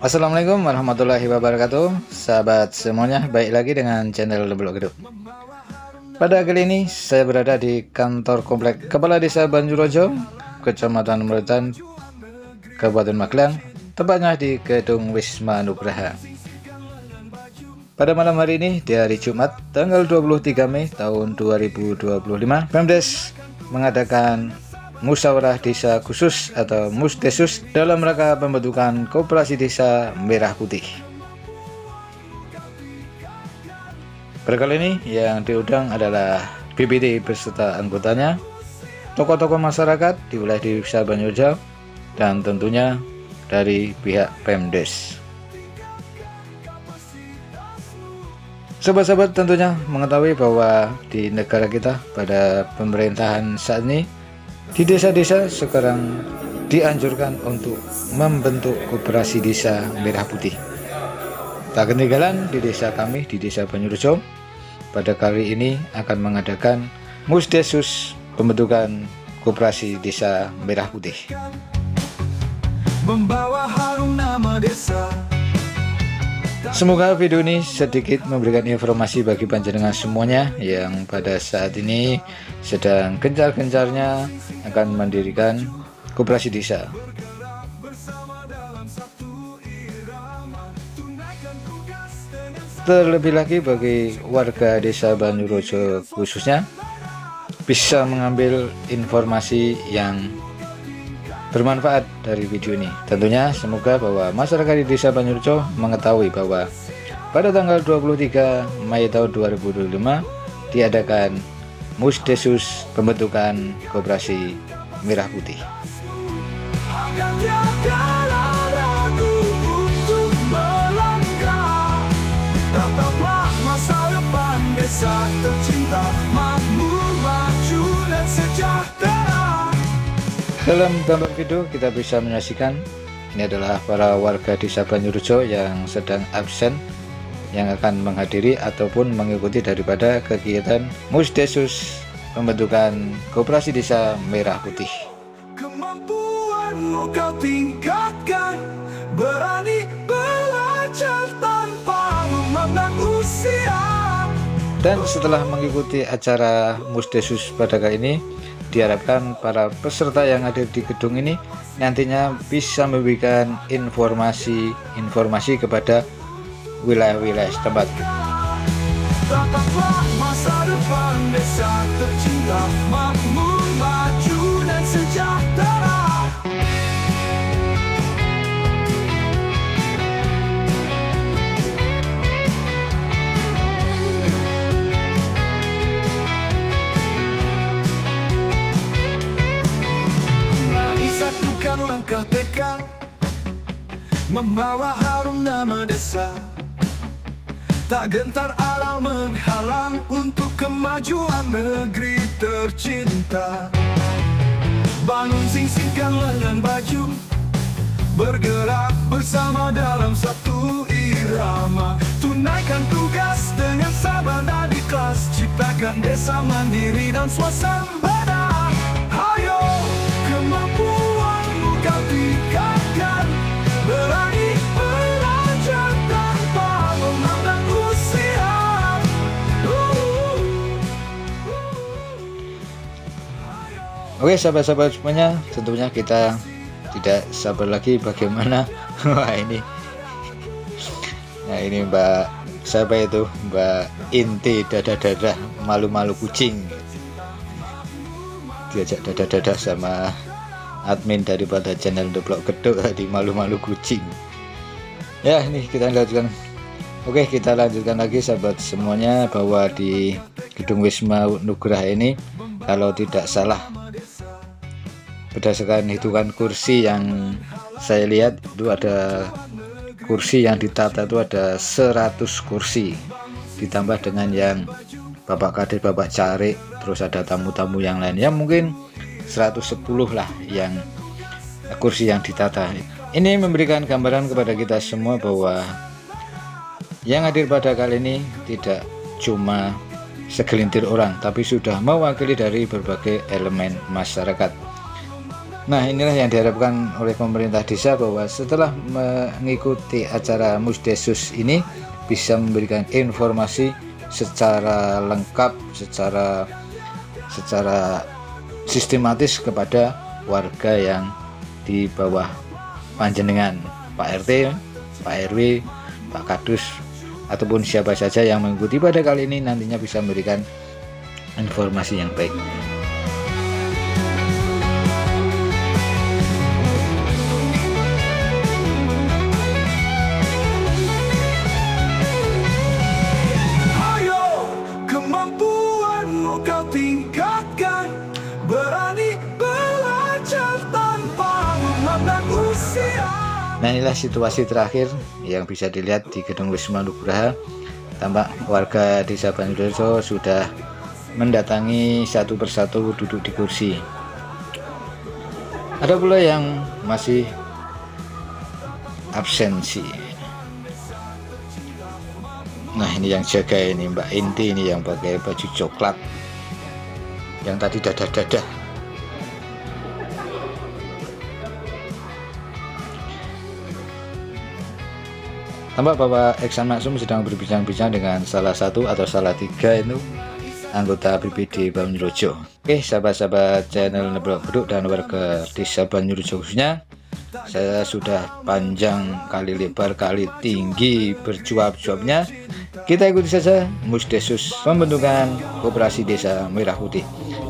Assalamualaikum warahmatullahi wabarakatuh. Sahabat semuanya, baik lagi dengan channel Blog Hidup. Pada kali ini saya berada di kantor komplek Kepala Desa Banjurojo, Kecamatan Merutan, Kabupaten Magelang, tepatnya di Gedung Wisma Nugraha. Pada malam hari ini, di hari Jumat tanggal 23 Mei tahun 2025, Pemdes mengadakan musyawarah desa khusus atau Musdesus dalam rangka pembentukan Koperasi Desa Merah Putih. Pada kali ini yang diundang adalah BPD beserta anggotanya, tokoh-tokoh masyarakat di wilayah Desa Banjurojo, dan tentunya dari pihak Pemdes. Sobat-sobat tentunya mengetahui bahwa di negara kita pada pemerintahan saat ini, di desa-desa sekarang dianjurkan untuk membentuk Koperasi Desa Merah Putih. Tak ketinggalan di desa kami, di Desa Banjurojo, pada kali ini akan mengadakan Musdesus pembentukan Koperasi Desa Merah Putih. Membawa harum nama desa. Semoga video ini sedikit memberikan informasi bagi panjenengan semuanya yang pada saat ini sedang gencar-gencarnya akan mendirikan koperasi desa. Terlebih lagi bagi warga Desa Banjurojo khususnya bisa mengambil informasi yang bermanfaat dari video ini. Tentunya semoga bahwa masyarakat di Desa Banjurojo mengetahui bahwa pada tanggal 23 Mei tahun 2025 diadakan Musdesus pembentukan Koperasi Merah Putih. Dalam gambar video kita bisa menyaksikan ini adalah para warga Desa Banjurojo yang sedang absen, yang akan menghadiri ataupun mengikuti daripada kegiatan Musdesus pembentukan Koperasi Desa Merah Putih. Kemampuanmu kau tingkatkan, berani belajar tanpa memandang usia. Dan setelah mengikuti acara Musdesus pada kali ini, diharapkan para peserta yang ada di gedung ini nantinya bisa memberikan informasi kepada wilayah-wilayah setempat. Tataplah masa depan desa tercinta, makmur, maju dan sejahtera. Langkah tekad membawa harum nama desa, tak gentar alam menghalang untuk kemajuan negeri tercinta. Bangun singsingkan lengan baju, bergerak bersama dalam satu irama, tunaikan tugas dengan sabar dan ikhlas, ciptakan desa mandiri dan swasembada. Hayo kemampuanmu kau tingkatkan, berani belajar tanpa memandang usia. Oke sahabat-sahabat semuanya, tentunya kita tidak sabar lagi bagaimana wah ini. Nah ini Mbak siapa itu, Mbak Inti dada-dada malu-malu kucing, diajak dada-dada sama admin daripada channel Blog Hidup di malu-malu kucing. Ya ini kita lanjutkan. Oke kita lanjutkan lagi sahabat semuanya, bahwa di Gedung Wisma Nugraha ini kalau tidak salah berdasarkan hitungan kursi yang saya lihat itu ada kursi yang ditata itu ada 100 kursi, ditambah dengan yang Bapak Kades, Bapak Carik, terus ada tamu-tamu yang lain ya mungkin 110 lah yang kursi yang ditata. Ini memberikan gambaran kepada kita semua bahwa yang hadir pada kali ini tidak cuma segelintir orang, tapi sudah mewakili dari berbagai elemen masyarakat. Nah, inilah yang diharapkan oleh pemerintah desa, bahwa setelah mengikuti acara Musdesus ini bisa memberikan informasi secara lengkap, secara sistematis kepada warga yang di bawah panjenengan, Pak RT, Pak RW, Pak Kadus, ataupun siapa saja yang mengikuti pada kali ini nantinya bisa memberikan informasi yang baik. Nah, inilah situasi terakhir yang bisa dilihat di Gedung Wisma Nugraha. Tampak warga Desa Banyurejo sudah mendatangi satu persatu duduk di kursi. Ada pula yang masih absensi. Nah, ini yang jaga ini Mbak Inti, ini yang pakai baju coklat, yang tadi dadah-dadah. Tampak Bapak Eksan Maksum sedang berbincang-bincang dengan salah satu atau salah tiga itu anggota BPD Banyurejo. Oke, sahabat-sahabat channel Neblok Geduk dan warga Desa Banyurejo khususnya, saya sudah panjang kali lebar kali tinggi berjawab-jawabnya. Kita ikuti saja Musdesus pembentukan Koperasi Desa Merah Putih.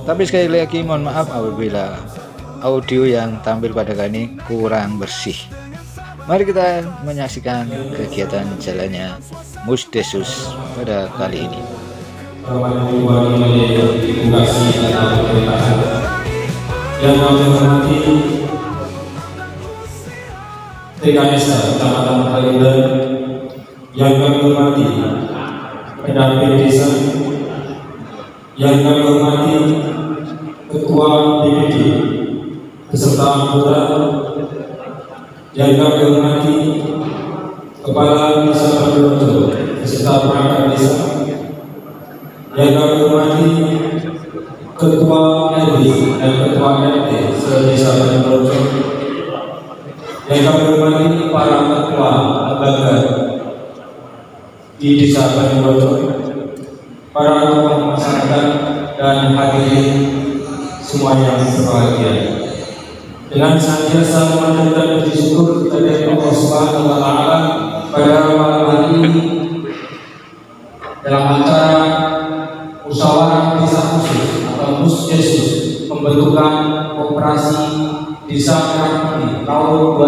Tapi sekali lagi mohon maaf apabila audio yang tampil pada kali ini kurang bersih. Mari kita menyaksikan kegiatan jalannya Musdesus pada kali ini. Yang kami hormati TKS Kecamatan Kalidan, yang kami hormati pendamping desa, yang kami hormati Ketua BPD beserta anggota, yang kami hormati Kepala Desa Banyurejo beserta perangkat desa, yang kami hormati Ketua RW dan Ketua RT se-Desa Banyurejo, yang kami hormati para ketua lembaga di Desa Banyurejo, para tokoh masyarakat dan hadirin semua yang berbahagia. Dengan senantiasa memanjatkan puji syukur kepada Allah Subhanahu wa Ta'ala pada malam hari ini dalam acara musyawarah desa khusus atau Musdesus pembentukan Koperasi Desa Merah Putih tahun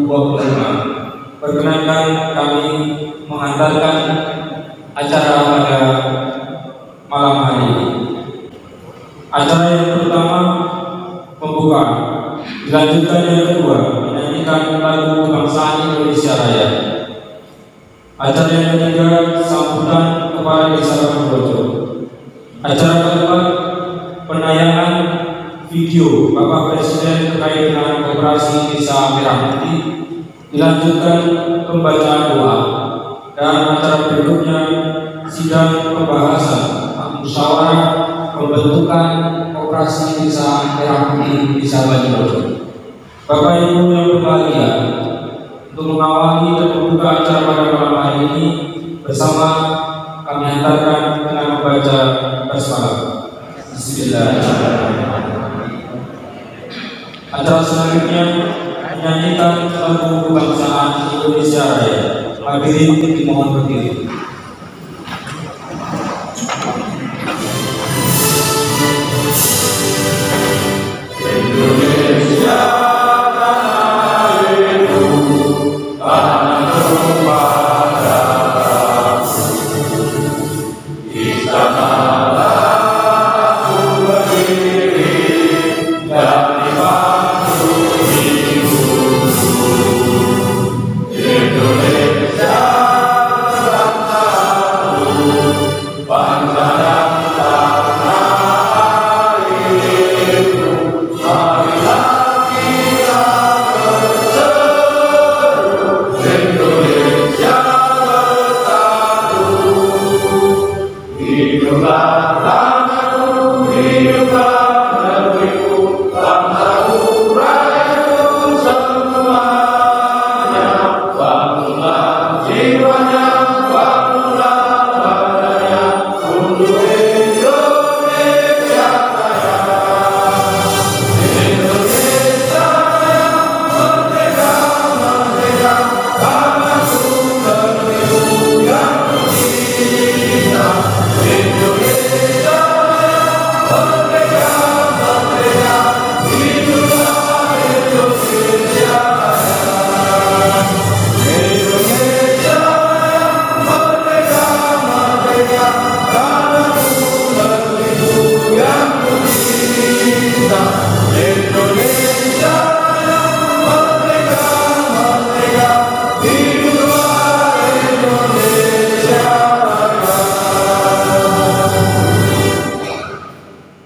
2025. Perkenankan kami mengantarkan acara pada malam hari ini. Acara yang pertama pembuka, dilanjutkan yang kedua menyanyikan lagu kebangsaan Indonesia Raya. Acara yang ketiga sambutan Kepala Desa Banyurejo. Acara keempat penayangan video Bapak Presiden terkait dengan Koperasi Desa Merah Putih, dilanjutkan pembacaan doa, dan acara berikutnya sidang pembahasan musyawarah pembentukan Koperasi Desa Merah Putih Desa Banyurejo. Bapak Ibu yang berbahagia, untuk mengawali dan membuka acara pada malam hari ini bersama kami hantarkan dengan membaca basmalah. Bismillahirrahmanirrahim. Acara selanjutnya menyanyikan lagu kebangsaan Indonesia Raya. Hadirin dimohon berdiri. Indonesia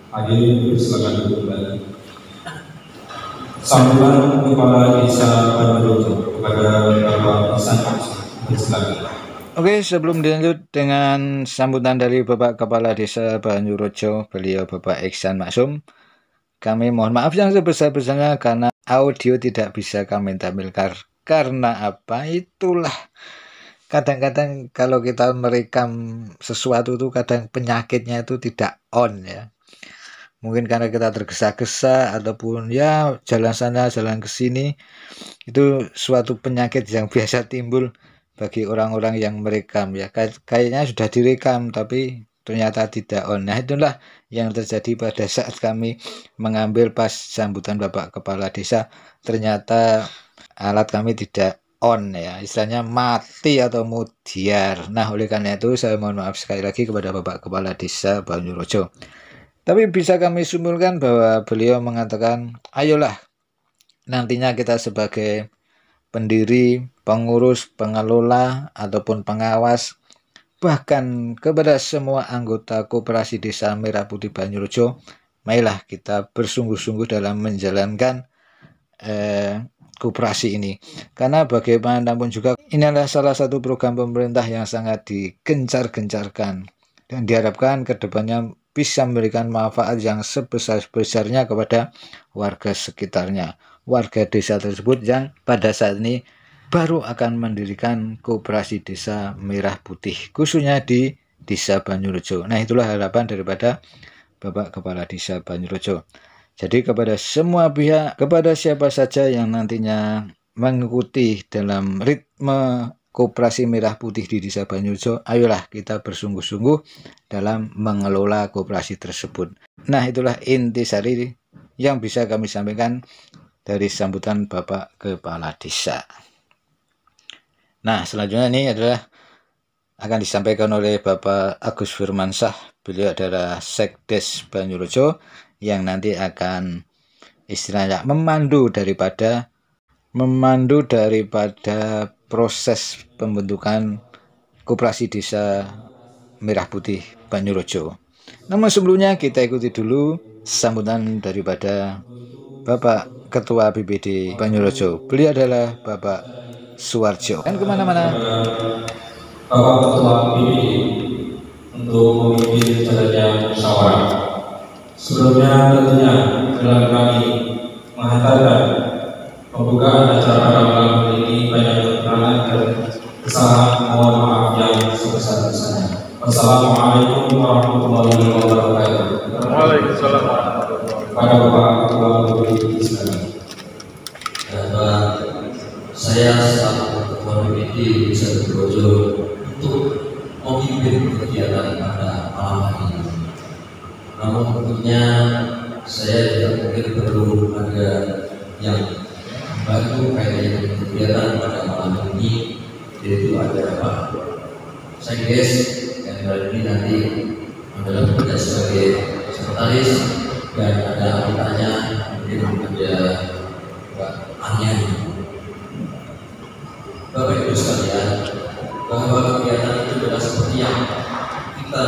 Hadirin silakan duduk kembali. Sambutan Kepala Desa Banjurojo kepada Bapak Ihsan Maksum. Silakan. Oke, sebelum dilanjut dengan sambutan dari Bapak Kepala Desa Banjurojo, beliau Bapak Ihsan Maksum, kami mohon maaf yang sebesar-besarnya karena audio tidak bisa kami tampilkan. Karena apa? Itulah. Kadang-kadang kalau kita merekam sesuatu itu kadang penyakitnya itu tidak on ya. Mungkin karena kita tergesa-gesa ataupun ya jalan sana jalan ke sini, itu suatu penyakit yang biasa timbul bagi orang-orang yang merekam ya. Kayaknya sudah direkam tapi ternyata tidak on. Nah, itulah yang terjadi pada saat kami mengambil pas sambutan Bapak Kepala Desa, ternyata alat kami tidak on ya, istilahnya mati atau mudiar. Nah, oleh karena itu saya mohon maaf sekali lagi kepada Bapak Kepala Desa Banjurojo. Tapi bisa kami simpulkan bahwa beliau mengatakan, ayolah nantinya kita sebagai pendiri, pengurus, pengelola, ataupun pengawas, bahkan kepada semua anggota Koperasi Desa Merah Putih Banjurojo, marilah kita bersungguh-sungguh dalam menjalankan koperasi ini. Karena bagaimanapun juga ini adalah salah satu program pemerintah yang sangat digencar-gencarkan dan diharapkan kedepannya bisa memberikan manfaat yang sebesar-besarnya kepada warga sekitarnya, warga desa tersebut yang pada saat ini baru akan mendirikan Koperasi Desa Merah Putih, khususnya di Desa Banjurojo. Nah, itulah harapan daripada Bapak Kepala Desa Banjurojo. Jadi kepada semua pihak, kepada siapa saja yang nantinya mengikuti dalam ritme Koperasi Merah Putih di Desa Banjurojo, ayolah kita bersungguh-sungguh dalam mengelola koperasi tersebut. Nah, itulah intisari yang bisa kami sampaikan dari sambutan Bapak Kepala Desa. Nah, selanjutnya ini adalah akan disampaikan oleh Bapak Agus Firmansyah. Beliau adalah Sekdes Banjurojo yang nanti akan istilahnya memandu daripada proses pembentukan Koperasi Desa Merah Putih Banjurojo. Namun sebelumnya kita ikuti dulu sambutan daripada Bapak Ketua BPD Banjurojo. Beliau adalah Bapak Suwarjo. Dan kemana-mana. Bapak Ketua BPD untuk memimpin jalannya musyawarah. Sebelumnya tentunya dalam kami menghantarkan pembukaan acara pada malam ini banyak kekurangan dan kesalahan, mohon maaf yang sebesar-besarnya. Wassalamualaikum warahmatullahi wabarakatuh. Waalaikumsalam warahmatullahi wabarakatuh. Pada Bapak Ketua BPD sekalian. Saya selaku Ketua BPD Desa Banjurojo untuk memimpin kegiatan pada malam hari ini. Namun tentunya saya tidak mungkin perlu ada yang membantu kaitan kegiatan pada malam ini, yaitu ada Pak Sekdes yang hari ini nanti adalah bekerja sebagai sekretaris dan ada anggotanya, mungkin ada Pak Anyan. Bapak Ibu sekalian, bahwa kegiatan itu adalah seperti yang kita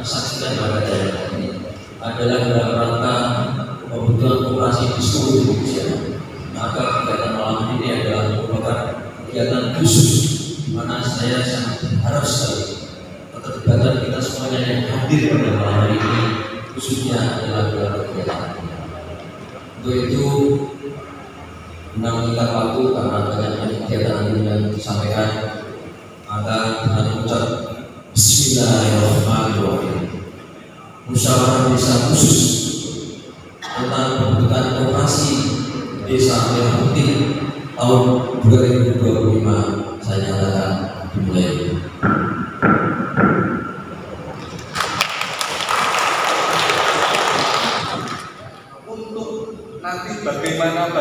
saksikan pada daerah ini adalah dalam rangka pembentukan koperasi di seluruh Indonesia. Maka kegiatan malam ini adalah merupakan kegiatan khusus di mana saya sangat berharap sekali keterlibatan kita semuanya yang hadir pada malam hari ini khususnya adalah dalam kegiatan ini. Untuk itu menanggung waktu karena banyak kegiatan yang disampaikan, Maka dengan ucap Bismillahirrahmanirrahim, musyawarah desa khusus tentang pembentukan operasi Desa Merah Putih tahun 2025 saya nyatakan dimulai. Untuk nanti bagaimana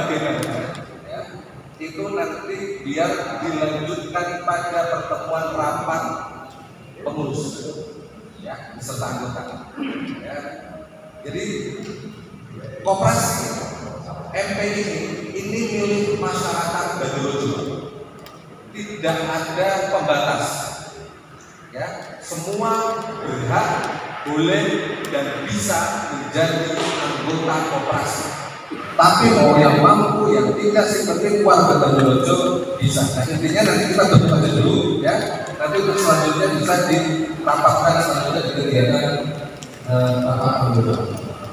ya, itu nanti biar dilanjutkan pada pertemuan rapat pengurus ya beserta anggota ya. Jadi koperasi MPI ini milik masyarakat Banyurojo, tidak ada pembatas ya, semua berhak, boleh dan bisa menjadi anggota koperasi. Tapi mau yang mampu, yang tidak seperti warga Banyurojo bisa. Nah, intinya nanti kita tunggu aja dulu ya. Nanti untuk selanjutnya bisa dirapatkan selanjutnya di kegiatan rapat anggota.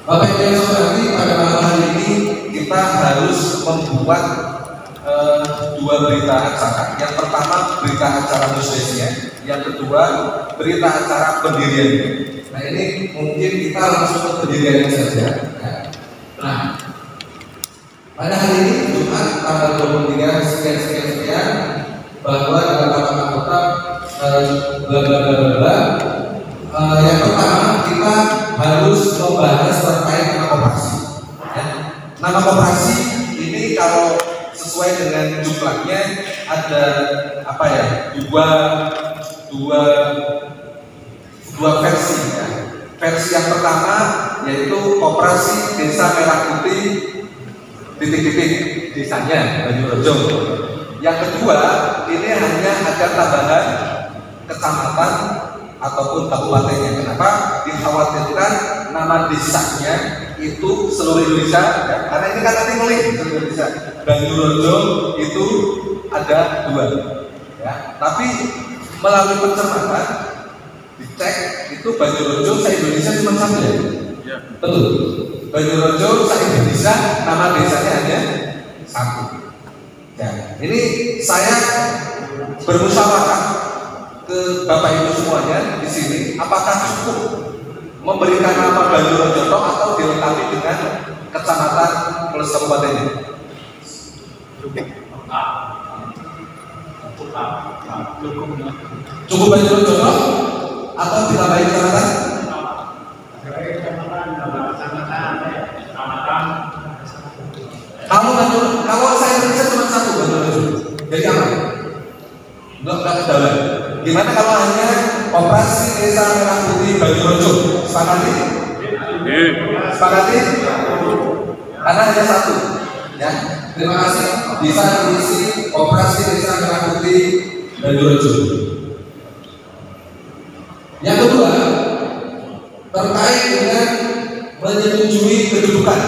Bapak Ibu yang hormati, pada malam hari ini kita harus membuat dua berita acara. Yang pertama berita acara muslisnya, yang kedua berita acara pendirian. Nah ini mungkin kita langsung ke pendiriannya saja. Nah, pada hari ini Jumat tanggal 23 sekian bahwa dalam rapat anggota bla bla bla bla. Yang pertama kita harus membahas terkait nama koperasi. Ya. Nama koperasi ini kalau sesuai dengan jumlahnya ada apa ya? Dua versi. Ya. Versi yang pertama yaitu Koperasi Desa Merah Putih titik-titik desanya Banyurojo. Yang kedua ini hanya ada tambahan kecamatan ataupun kabupatennya. Kenapa? Dikhawatirkan nama desanya itu seluruh Indonesia ya? Karena ini kan nanti mulai seluruh Indonesia. Banyurojo itu ada 2 ya. Tapi melalui pencermatan dicek itu Banyurojo se-Indonesia cuma 1 ya? Ya. Betul. Banyurojo se-Indonesia nama desanya hanya 1 ya. Ini saya bermusyawarah ke Bapak Ibu semuanya di sini, apakah cukup memberikan nama Banyurojo atau dilengkapi dengan kecamatan plus kabupatennya? Cukup Banyurojo atau ditambahin kecamatan? Kalau saya Indonesia cuma 1 Banyurojo, jadi apa? Enggak kedalam. Gimana kalau hanya Koperasi Desa Merah Putih Banyurojo? Sepakati? Sepakati? Karena hanya 1 ya. Terima kasih. Bisa diisi Koperasi Desa Merah Putih Banyurojo. Yang kedua terkait dengan menyetujui kedudukan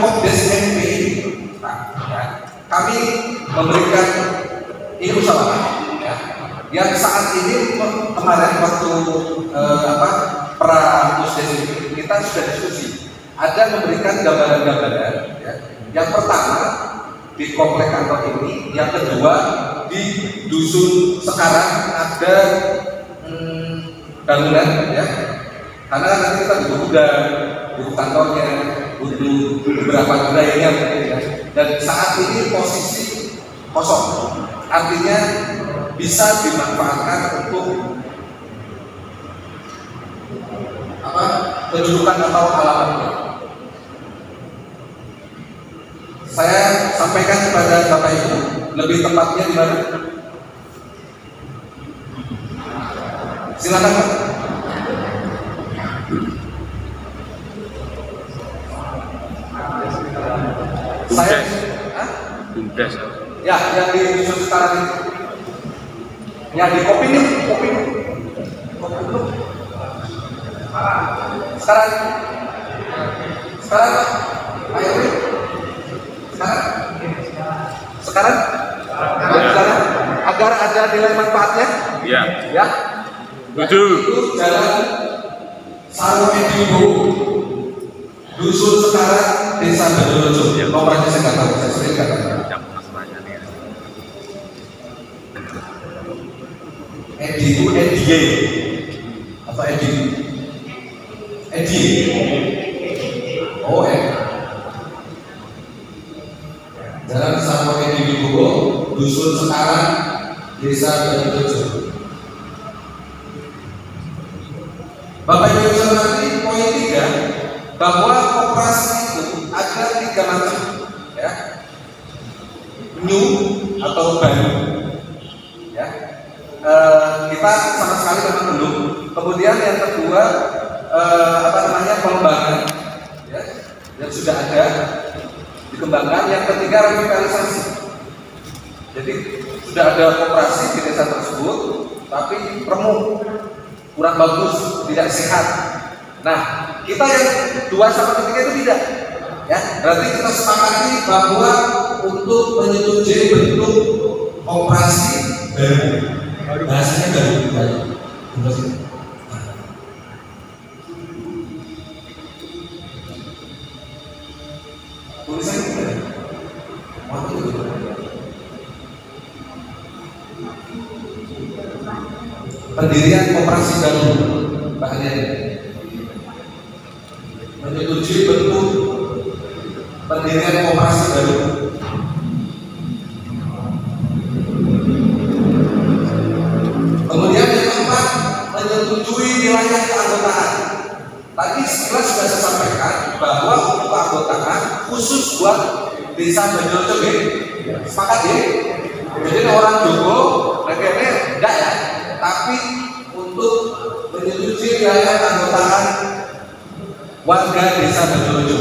Kopdes MPI. Nah, ya. Kami memberikan ini musyawarah ya. Yang saat ini kemarin waktu pra-musdes ini kita sudah diskusi, ada memberikan gambaran-gambaran ya. Yang pertama di komplek kantor ini, yang kedua di dusun sekarang ada bangunan ya. Karena nanti kita butuh gudang, butuh kantornya, butuh beberapa gedainya ya. Dan saat ini posisi kosong, artinya bisa dimanfaatkan untuk kedudukan atau alamatnya. Saya sampaikan kepada Bapak Ibu, lebih tepatnya di mana? Silakan Pak. Saya, Bumdes. ya, yang di dusun sekarang ini, yang di kopi ini, sekarang, ayo sekarang, agar ada nilai manfaatnya, ya, Betul. itu jalan Sarwedibo, dusun sekarang, Desa Banyurojo. Nomornya saya nggak tahu, saya sering nggak tahu. Edi itu Edie atau Edi? Edi. Oh, Jalan Samo Edi Wibowo, Dusun Sekarang, Desa Banjurojo. Bapak Ibu nanti poin 3 bahwa koperasi itu ada 3 macam, ya, new atau baru, ya. Kita sama sekali memang belum. Kemudian yang kedua pengembangan, ya, yang sudah ada dikembangkan. Yang ketiga revitalisasi. Jadi sudah ada koperasi di desa tersebut, tapi remuk, kurang bagus, tidak sehat. Nah, kita yang 2 sama 3 itu tidak, ya. Berarti kita sepakati bahwa untuk menyetujui bentuk koperasi baru, bahasanya baru. Tulisan itu pendirian koperasi baru, bahannya menyetujui bentuk pendirian koperasi baru. Kemudian yang keempat, menyetujui wilayah keanggotaan. Tadi sekilas sudah saya sampaikan bahwa untuk keanggotaan khusus buat desa Banjurojo, sepakat ya? Jadi orang Jogo, negara enggak ya? Tapi untuk menyetujui wilayah keanggotaan warga desa Banjurojo.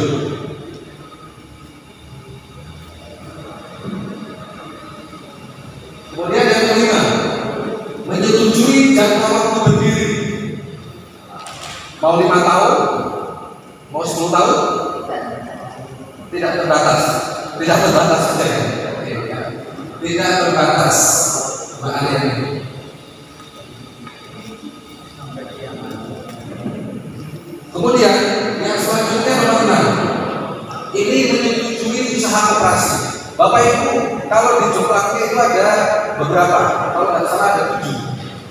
Kemudian yang kelima, menyetujui jangka waktu berdiri. Mau 5 tahun, mau 10 tahun, tidak terbatas saja, tidak terbatas, makanya. Kemudian yang selanjutnya nomor 6, ini menyetujui usaha koperasi. Bapak Ibu, kalau di Jogja itu ada beberapa, kalau tidak salah ada 7,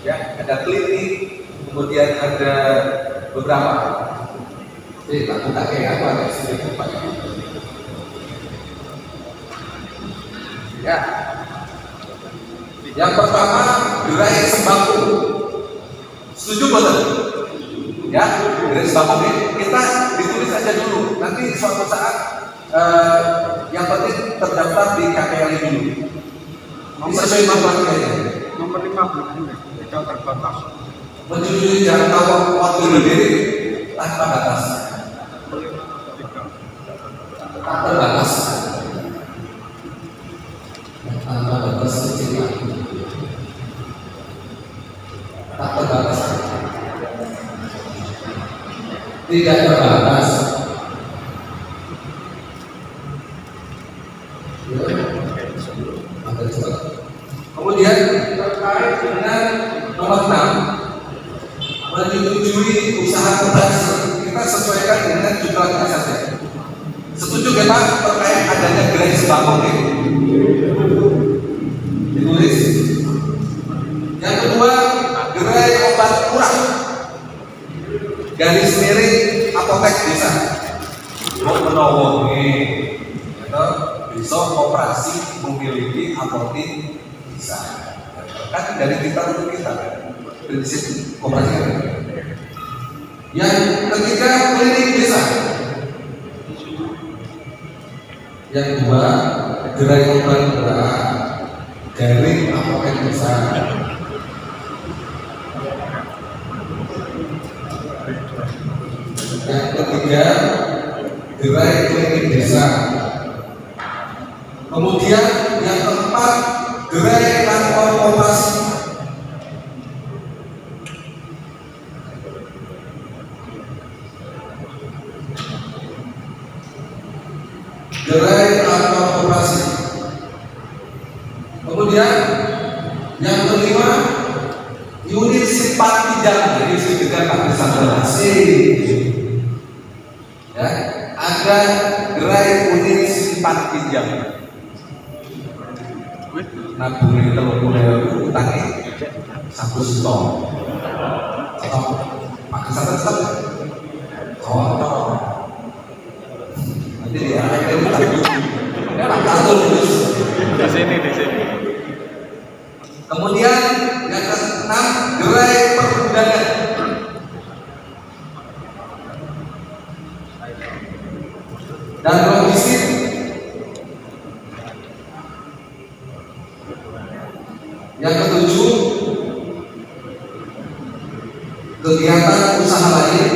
ya, ada klinik, kemudian ada beberapa. Jadi tak buka kayak apa ada sedikit Pak. Ya, yang pertama gerai sembako. Setuju betul? Ya, gerai sembako ini kita ditulis aja dulu. Nanti suatu saat yang penting terdaftar di KPLI dulu. Nomor 5 Nomor 5 belum tidak terbatas. Menyetujui jangka waktu berdiri tanpa batas. Tak terbatas. Tanpa batas kecil. Tak terbatas. Tidak terbatas. Kemudian terkait dengan nomor 6, menyetujui usaha koperasi, kita sesuaikan dengan jumlahnya saja. Setuju ya Pak terkait adanya gerai sembako ini? Ditulis. Yang kedua, gerai obat murah, garis miring apotek desa. Mau menolong besok koperasi memiliki apotek desa. Kan dari kita untuk kita. Prinsip koperasi. Yang ketiga, klinik desa. Yang kedua, gerai obat murah, garing apotek desa. Yang ketiga, gerai klinik desa. Kemudian yang keempat, gerai kantor koperasi. Gerai kantor koperasi. Kemudian yang kelima, unit simpan pinjam. Jadi sudah Pak bisa berhasil. Ya, ada gerai unit simpan pinjam. Nabung itu utangnya satu setong atau pakai satu setong oh nanti dia Di sini. kemudian yang ke-6 gerai pergudangan dan logistik. Yang ke-7 kegiatan usaha lain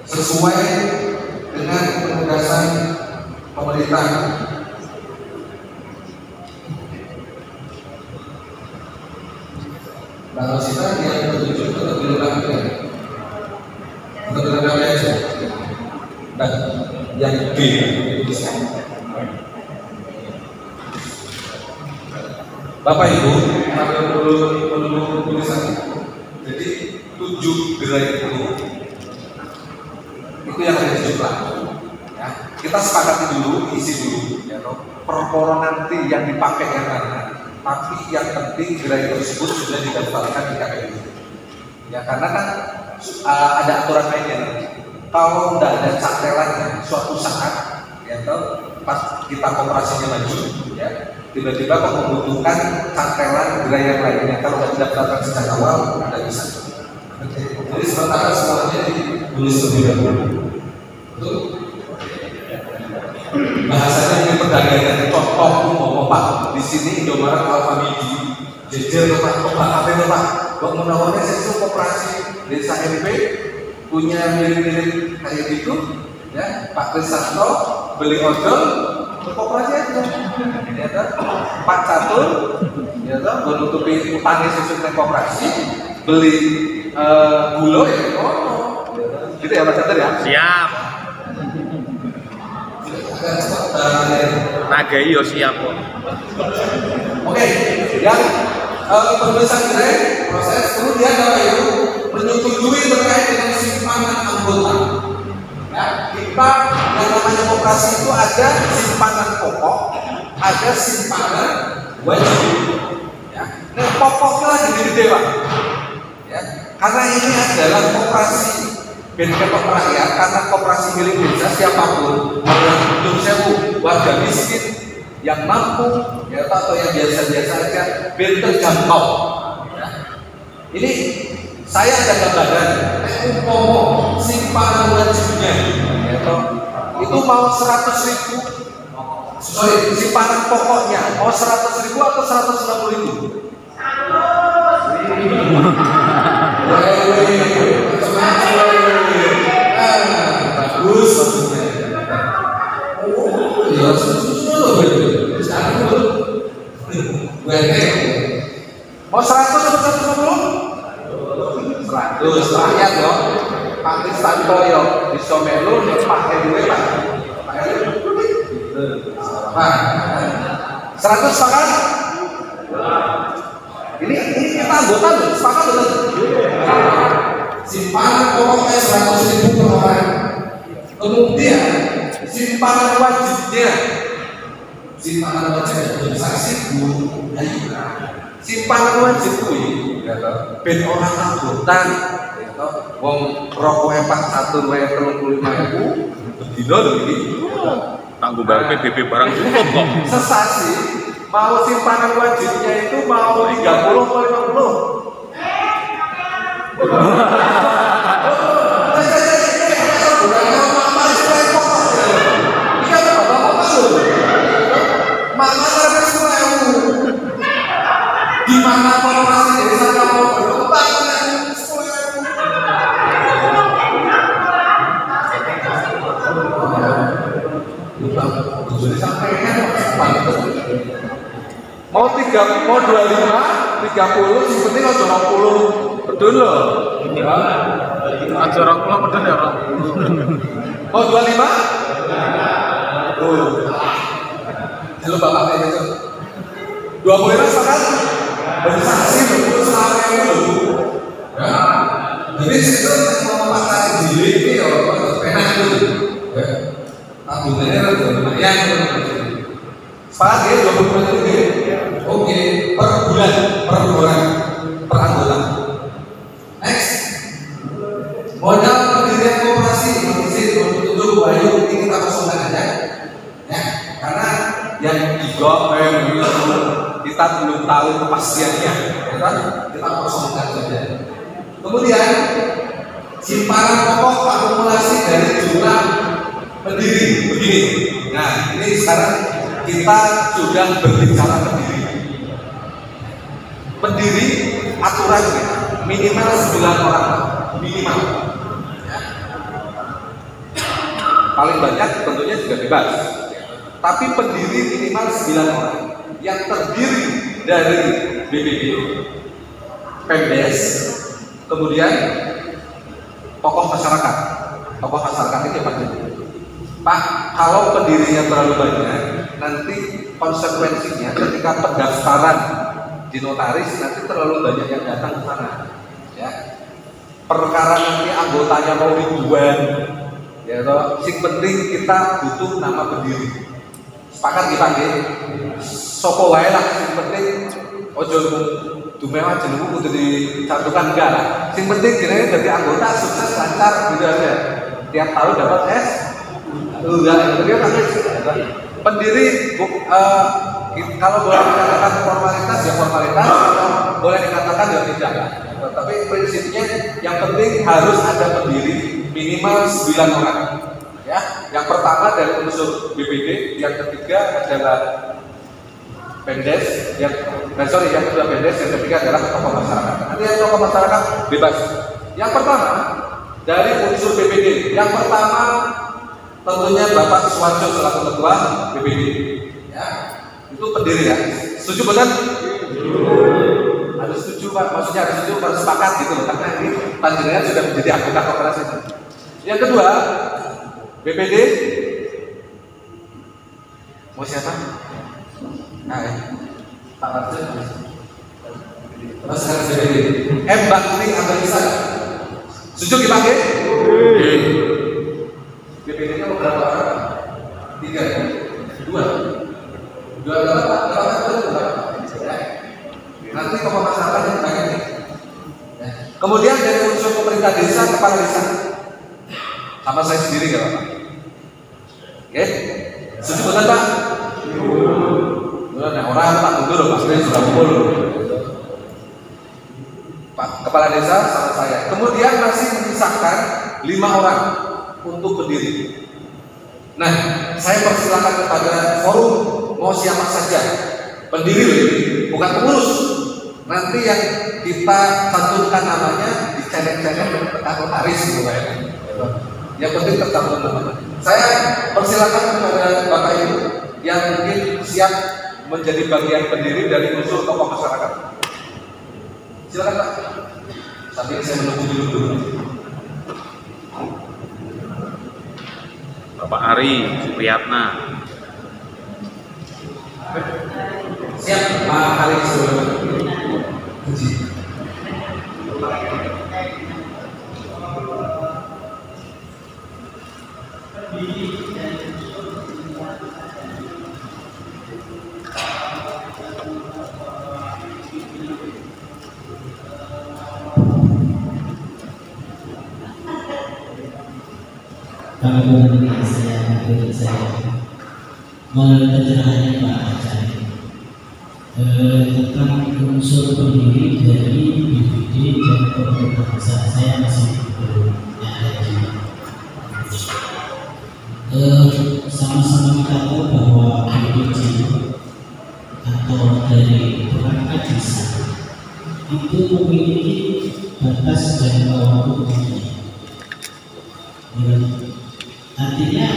sesuai dengan penugasan pemerintah. Kalau kita yang ke-7 tetap dilengkapi ya. Tetap dilengkapi aja. Dan yang B Bapak Ibu, perlu tulisan. Jadi 7 gerai itu yang ada di jumlah. Ya, kita sepakati dulu, isi dulu, ya, perporo nanti yang dipakai yang mana. Tapi yang penting gerai tersebut sudah didaftarkan di KPU. Ya, karena kan ada aturan mainnya nanti. Kalau tidak ada caktelannya, suatu saat, ya, pas kita koperasinya maju, ya, tiba-tiba kok membutuhkan cantelan gerai yang lainnya. Kalau tidak didaftarkan sejak awal, tidak bisa. Jadi sementara semuanya ditulis lebih dahulu. Betul? Bahasanya ini perdagangan contoh umum Pak. Di sini Indomaret Alfamidi, jejer Pak, apa Pak? Buat menawarkan sesuatu koperasi desa MP punya mirip-mirip kayak gitu, ya Pak Krisanto beli ojol berkoperasi aja, ya kan? Pak Catur, ya kan? Menutupi utangnya sesuai koperasi, beli gulo ya, gitu ya Pak Catur ya. Siap. Nagai yo siap kok. Oke, yang penulisan gerai proses kemudian Bapak Ibu menyetujui terkait dengan simpanan anggota. Ya, kita yang namanya koperasi itu ada simpanan pokok, ada simpanan wajib. Ya, nah pokoknya lagi gede Pak. Ya, karena ini adalah koperasi benefit rakyat, karena koperasi milik desa siapapun, mau yang belum sewu, warga miskin, yang mampu, ya atau yang biasa-biasa aja, biar terjangkau. Ya. Ini saya ada gambaran, umpama simpanan wajibnya, ya itu mau 100.000, sorry, simpanan pokoknya mau 100.000 atau 190.000? Bagus maksudnya. Oh, ya mau 100 atau 190? 100 rakyat yo. Pak Kristanto yo bisa melu nek pakai duit Pak. Pak. 100 sepakat? Ini kita anggota sepakat betul. Simpanan pokoknya 100.000 per orang. Kemudian simpanan wajibnya saksi simpanan wajib kuwi ben orang anggota wong rokoke Pak Catur wae 35.000 dino lho iki Tanggung bayar PBB barang cukup kok. sesasi mau simpanan wajibnya itu mau 30 atau 50. Di mana korporasi desa kamu berkembang dengan 10.000. Mau 25, 30, yang penting aja 20. Betul loh. Aja 20 betul ya, Pak. Mau 25? Halo Bapak itu. 25 sepakat? Bersaksi betul selama itu. Ya. Jadi itu mau pakai jilid ini ya, enak itu. Ya. Tabungannya lumayan. Sepakat ya 20 itu. Oke. orang per anggota. Next, modal pendirian koperasi untuk Bayu ini kita kosongkan aja, ya, karena yang kita belum tahu kepastiannya, ya kan? Kita kosongkan saja. Kemudian simpanan pokok akumulasi dari jumlah pendiri begini. Nah, ini sekarang kita sudah berbicara pendiri. Pendiri aturannya minimal 9 orang, minimal. Ya. Paling banyak tentunya juga bebas. Tapi pendiri minimal 9 orang yang terdiri dari BPD, Pemdes, kemudian tokoh masyarakat. Tokoh masyarakat ini apa? Pak, kalau pendirinya terlalu banyak, nanti konsekuensinya ketika pendaftaran di notaris nanti terlalu banyak yang datang ke sana. Ya. Perkara nanti anggotanya mau ribuan, ya toh. Sing penting kita butuh nama pendiri. Sepakat kita nggih? Sopo wae lah, sing penting ojo dumewa jenengku kudu dicantumkan enggak lah. Sing penting jenenge dadi anggota sukses lancar gitu aja. Tiap tahun dapat S. Enggak, pendiri kalau boleh dikatakan formalitas ya formalitas, atau boleh dikatakan ya tidak. Tapi prinsipnya yang penting harus ada pendiri minimal 9 orang. Ya, yang pertama dari unsur BPD, yang ketiga adalah Pemdes, yang kedua Pemdes, yang ketiga adalah tokoh masyarakat. Nanti yang tokoh masyarakat bebas. Yang pertama dari unsur BPD, yang pertama tentunya Bapak Suwarjo selaku ketua BPD. Ya, itu pendiri ya. Setuju betul? Harus setuju Pak, maksudnya harus setuju, harus sepakat gitu loh, karena ini panjenengan sudah menjadi anggota koperasi. Yang kedua, BPD mau siapa? Nah, ya. Pak Arjun. Mas BPD. M. Bakti Analisa. Setuju dipakai? BPD-nya berapa orang? 3 ya? 2 nanti tokoh masyarakat yang banyak nih. Kemudian dari unsur pemerintah desa, kepala desa sama saya sendiri ya Pak. Oke? Setuju betul Pak? Nah, orang Pak Gubernur Pak Sri sudah kumpul. Pak kepala desa sama saya. Kemudian masih menyisakan 5 orang untuk pendiri. Nah, saya persilakan kepada forum mau siapa saja pendiri loh ini, bukan pengurus. Nanti yang kita cantumkan namanya dicenek-cenek ke notaris gitu Pak. Yang penting tercantum namanya. Saya persilakan kepada Bapak Ibu yang mungkin siap menjadi bagian pendiri dari unsur tokoh masyarakat. Silakan Pak. Sambil saya menunggu dulu. Bapak Ari Supriyatna. Siap Pak Ari Supriyatna. Alhamdulillah saya mengenai pencerahannya Pak Acari tentang unsur pendiri dari BPD dan pemerintah desa. Saya masih belum sama-sama kita tahu bahwa BPD atau dari perangkat desa itu memiliki batas dan waktu. Artinya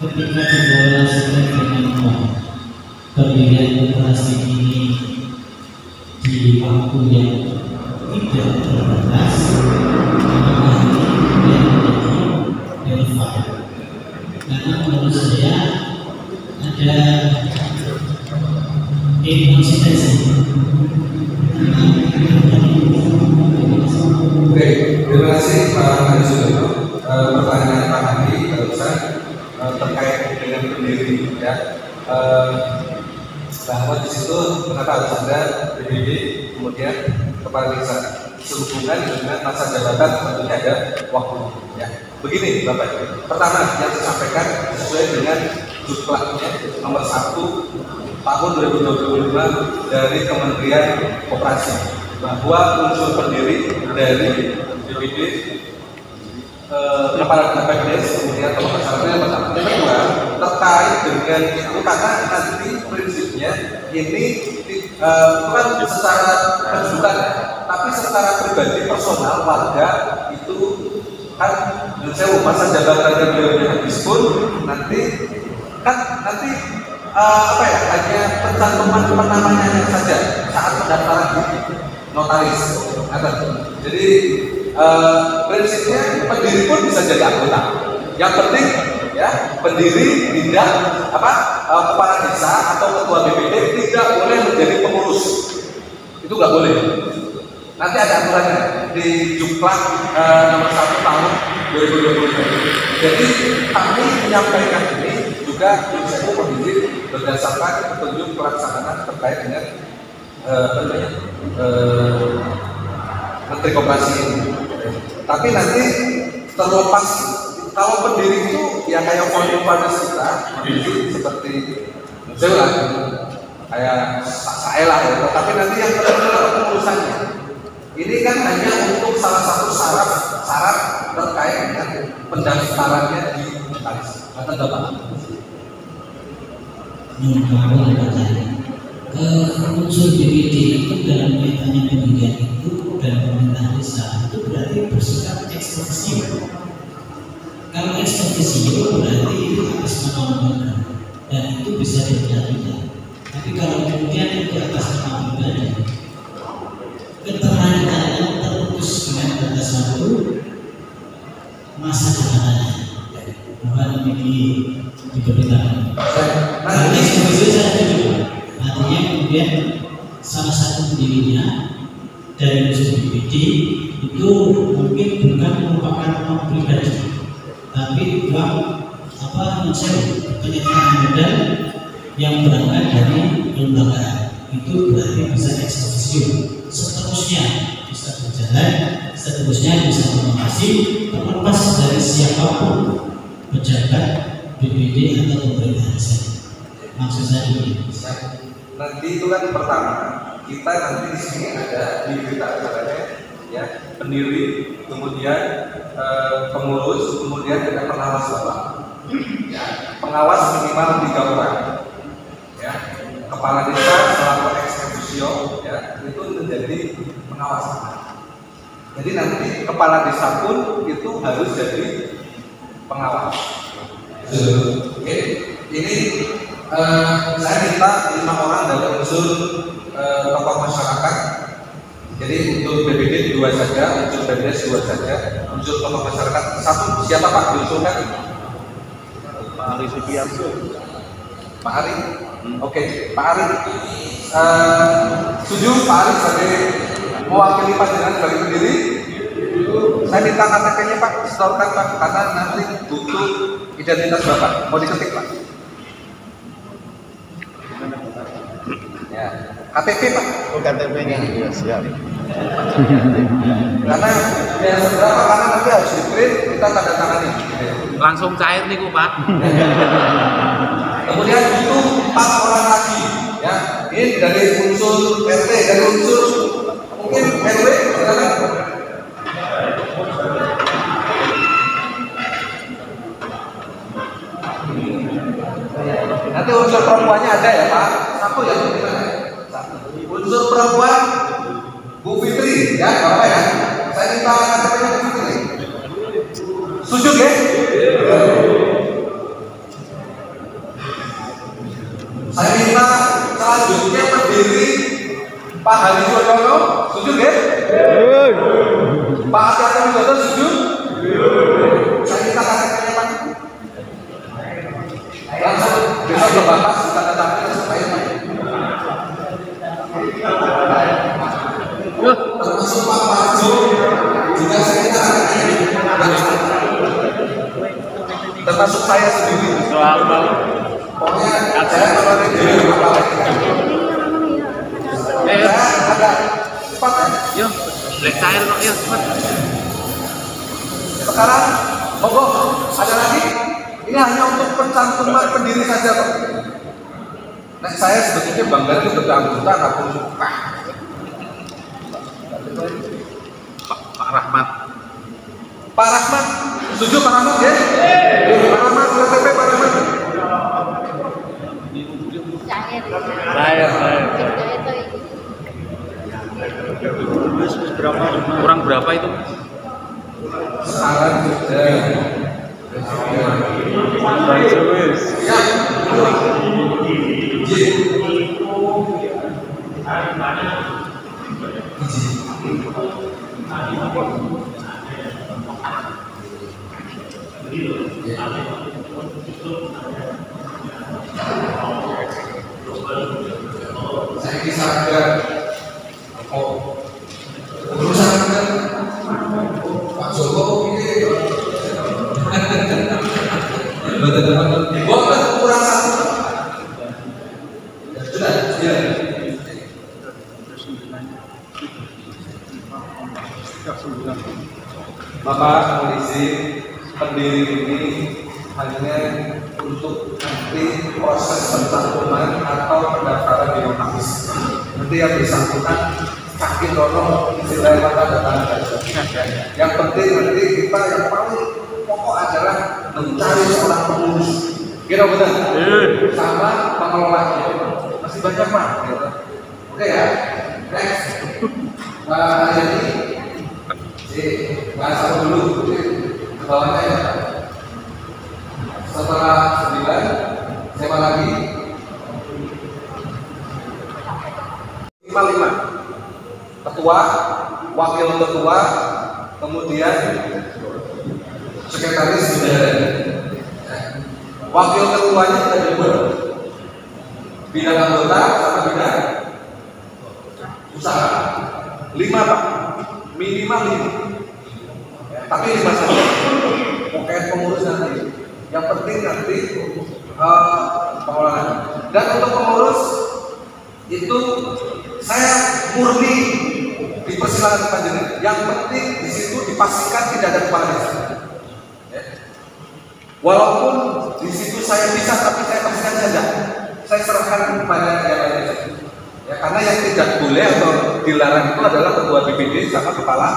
ketika dikorelasikan dengan pendirian koperasi ini di waktu yang tidak terbatas, maka ini yang menjadi relevan. Karena menurut saya ada inkonsistensi. Baik, terima kasih Pak Ari Supriyatna. Pertanyaan Pak Ari barusan terkait dengan pendiri ya. bahwa di situ kenapa harus ada BPD, kemudian kepala desa, sehubungan dengan masa jabatan tentunya ada waktu. Ya. Begini Bapak, pertama yang disampaikan sesuai dengan juklaknya nomor 1 tahun 2025 dari Kementerian Koperasi, bahwa unsur pendiri dari BPD kepala BPD kemudian kalau masyarakatnya yang pertama. Yang kedua terkait dengan itu karena nanti prinsipnya ini bukan secara kejutan, tapi secara pribadi personal warga itu kan saya masa jabatannya beliau habis pun nanti hanya pencantuman namanya saja saat pendaftaran di notaris. Jadi prinsipnya pendiri pun bisa jadi anggota. Yang penting ya pendiri tidak kepala desa atau ketua BPD tidak boleh menjadi pengurus. Itu nggak boleh. Nanti ada aturannya di Juklak nomor 1 tahun 2020. Jadi kami menyampaikan ini juga bisa pendiri berdasarkan petunjuk pelaksanaan terkait dengan Menteri Koperasi ini. Tapi nanti terlepas kalau pendiri itu ya kayak founders kita, pendiri seperti saya kayak saya lah ya. Tapi nanti yang benar-benar pengurusannya ini kan hanya untuk salah satu syarat terkait dengan pendaftarannya di notaris. Kata Bapak. Unsur BPD itu dalam kaitannya pendirian itu dan pemerintah desa itu berarti bersikap ex officio. Kalau ex officio berarti itu atas nama lembaga dan itu bisa diperhatikan. Tapi kalau kemudian itu atas nama pribadi, keterkaitannya terputus dengan batas waktu masa jabatannya, bukan diberitakan. Karena ex officio saya setuju. Artinya kemudian salah satu pendirinya dari unsur BPD itu mungkin bukan merupakan uang pribadi, tapi uang penyertaan modal yang berangkat dari lembaga. Itu berarti bisa ex officio. Seterusnya bisa berjalan, seterusnya bisa mengawasi terlepas dari siapapun pejabat BPD atau pemerintah desa. Maksud saya ini. Nanti itu kan pertama kita nanti di sini ada di berita acaranya ya pendiri, kemudian pengurus, kemudian ada pengawas Bapak. Ya, pengawas minimal 3 orang. Ya, kepala desa selaku ex officio ya itu menjadi pengawas. Jadi nanti kepala desa pun itu harus jadi pengawas. Oke, ini saya minta 5 orang dari unsur tokoh masyarakat. Jadi untuk BPD 2 saja, unsur BPD 2 saja, unsur tokoh masyarakat 1. Siapa Pak diusulkan? Pak Ari Sugiarto. Pak Ari? Oke, Pak Ari. Setuju Pak Ari sebagai mewakili panjenengan sebagai pendiri? Saya minta KTP-nya Pak, setorkan Pak, karena nanti butuh identitas Bapak. Mau diketik Pak? Ya, KTP Pak. Oh, KTP-nya. Ya, siap. Karena yang seberapa karena nanti harus di-print, kita tanda tangani. Langsung cair nih Pak. Kemudian butuh 4 orang lagi, ya. Ini dari unsur RT, dari unsur mungkin RW, silakan. Nanti unsur perempuannya ada ya Pak. 1 ya. 1. Unsur perempuan Bu Fitri, ya, apa ya? Saya minta KTP-nya Bu Fitri. Setuju ya? Saya minta selanjutnya pendiri Pak Hadi Suryono, setuju ya? Pak Atiata Widodo, setuju? Saya minta KTP-nya Pak. Langsung besok ke Bapak sudah datangnya supaya termasuk Pak Parjo juga saya minta termasuk saya sendiri. Pokoknya saya kalau Lek cair kok ya, cepet. Sekarang, monggo, ada lagi. Ini hanya untuk pencantuman pendiri saja kok. Nah, saya sebetulnya bangga itu sebagai anggota aku suka. Pak Rahmat. Pak Rahmat, setuju Pak Rahmat ya? Pak Rahmat, LTP Pak Rahmat. Kurang berapa itu? Sekarang sudah. Saya kisahkan urusan Pak Jokowi ini bukan kurang satu. Sudah, sudah. Bapak polisi pendiri ini hanya untuk nanti proses pencantuman atau pendaftaran di notaris. Nanti yang bersangkutan kaki dorong istilahnya maka datang saja. Yang penting nanti kita yang paling pokok adalah mencari seorang pengurus. Kira benar? Sama pengelolanya. Masih banyak Pak. Oke ya. Next. Pak Jadi. Bahasa dulu. Bawahnya ya. Setelah 9, siapa lagi? 55. Ketua, wakil ketua, kemudian sekretaris bendahara. Wakil ketuanya kita dua. Bidang anggota sama bidang usaha. 5 Pak, minimal 5. Tapi 5 saja. Pokoknya pengurus nanti. Yang penting nanti pengelolaan. Dan untuk pengurus itu saya murni dipersilakan panjenengan. Yang penting di situ dipastikan tidak ada kepala desa. Ya. Walaupun di situ saya bisa, tapi saya pastikan saja. Saya serahkan kepada yang lainnya. Ya, karena yang tidak boleh atau dilarang itu adalah ketua BPD sama kepala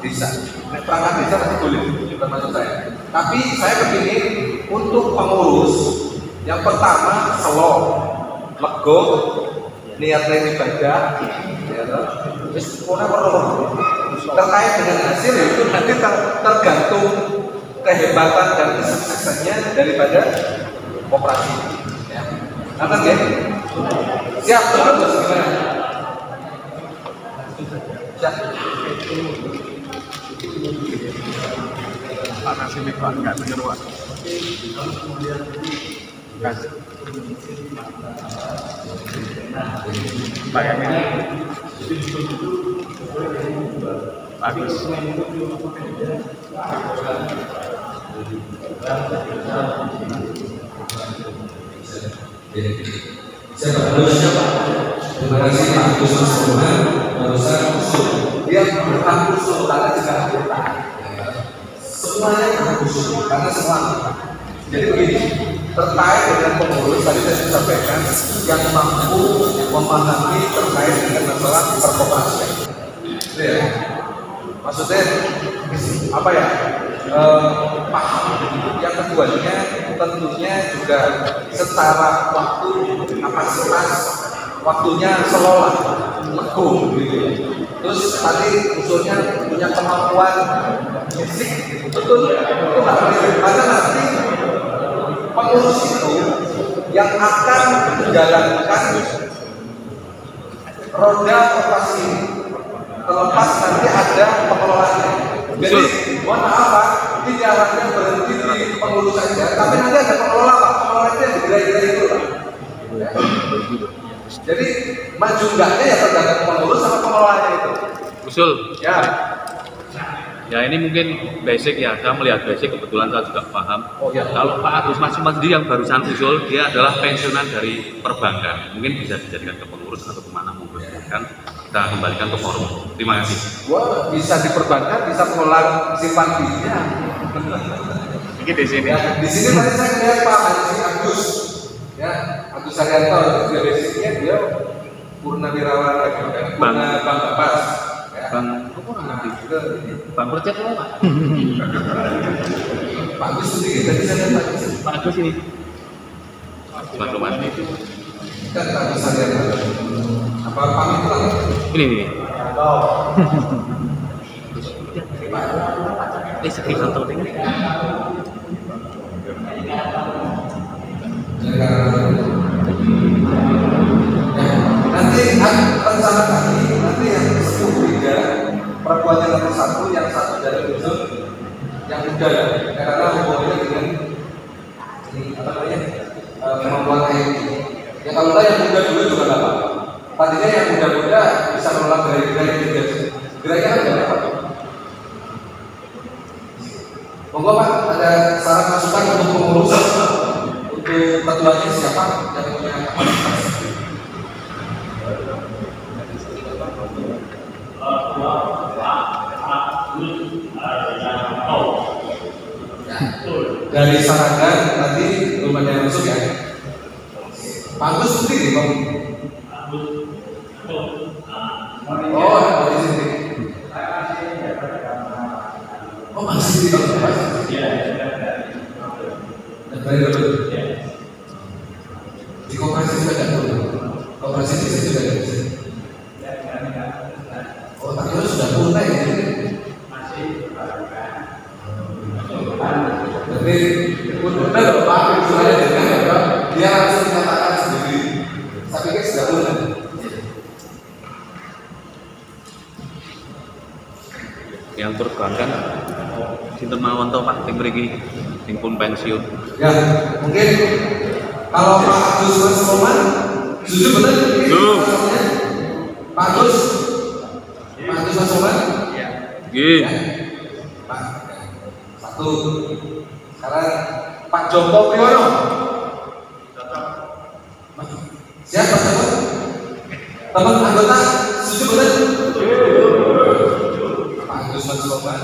desa. Perangkat desa masih boleh, termasuk saya. Tapi saya kepingin untuk pengurus yang pertama selo, lego, niatnya ibadah, ya, terus terkait dengan hasil itu nanti tergantung kehebatan dan kesuksesannya daripada operasi. Ya. Nanti ya, siap terus gimana? Siap. Panas ini Pak, nggak menyeruak. Pak yang ini bagus. Siapa? Terima kasih Pak Agus Mas Roman, barusan usul. Dia bertanggung usul karena tidak anggota. Semuanya bertanggung usul karena semua anggota. Jadi begini, terkait dengan pengurus tadi saya sampaikan yang mampu memahami terkait dengan masalah perkoperasian. Ya. Maksudnya apa ya? Paham. Yang keduanya tentunya juga secara waktu kapasitas waktunya selolah lekung gitu. Terus tadi usulnya punya kemampuan fisik betul itu nggak karena nanti pengurus itu yang akan menjalankan roda operasi terlepas nanti ada pengelolanya. Jadi mohon maaf Pak, tidak hanya berhenti di pengurus saja, tapi nanti ada pengelola Pak, pengelola itu yang digerai-gerai itu Pak. Ya. Jadi maju enggaknya ya tergantung pengurus sama pengelolanya itu. Usul. Ya. Ya ini mungkin basic ya, saya melihat basic kebetulan saya juga paham. Kalau Pak Agus Masiman sendiri yang barusan usul, dia adalah pensiunan dari perbankan. Mungkin bisa dijadikan ke pengurus atau kemana mungkin kan kita kembalikan ke forum. Terima kasih. Gua bisa di perbankan, bisa pengelola simpan pinjam. Mungkin di sini. Ya, di sini tadi saya lihat Pak Haji Agus, ya Agus Haryanto itu juga basicnya dia purnawirawan Bang Bapas. Bang, nanti Bang Percet lo Pak. Pak Agus sendiri tadi saya lihat Pak Agus ini. Bang Romanti. kan Pak Agus Haryanto. Apa pamit lah? Ini. Ini sekitar satu ini. Nanti rencana kami nanti yang 10 perempuan yang nomor 1, yang 1 dari unsur yang muda ya, karena hubungannya dengan ini apa namanya kemampuan IT. Ya kalau enggak yang muda dulu juga nggak apa-apa. Tadinya yang muda-muda bisa menolak gerai-gerai juga. Gerainya kan nggak apa-apa. Monggo Pak, ada saran masukan untuk pengurus untuk ketuanya siapa yang punya kapasitas? Dari sarankan nanti belum ada yang masuk ya. Pak Agus sendiri Bang. Oh, di sini. Oh, masih di sini. Di koperasi juga ada. Koperasi bisa juga ada. Oh, tak kira sudah mulai ya. Jadi, udah loh Pak, sudah ada dia langsung menyatakan sendiri. Saya pikir sudah mulai. Yang perbankan sinten mawon to Pak tim mriki sing pun pensiun. Ya, mungkin kalau Pak Agus Masiman, jujur benar ini masalahnya. Pak Agus Masiman, Nggih. Pak, satu. Sekarang Pak Joko Priyono. Siapa teman? Teman anggota, setuju benar? Pak Agus Masiman.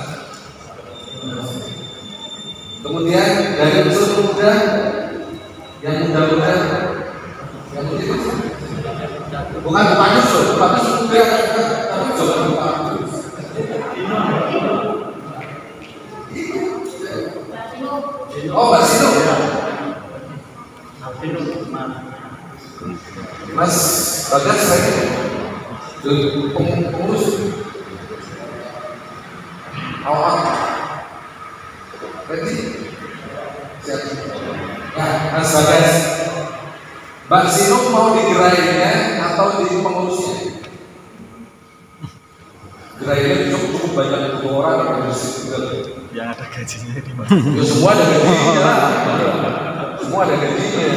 Kemudian dari unsur muda, yang muda-muda, yang muda, bukan Pak Agus, Pak Agus muda, tapi jangan Pak Agus. Oh, Mbak Sino. Mas Bagas lagi. Pengurus. Awal. Ready? Siap. Nah, Mas Bagas. Mbak Sino mau di gerainya atau di pengurusnya? Gerainya cukup banyak orang yang harus Yang ada gajinya di mana? ya semua ada gajinya. Semua ada gajinya.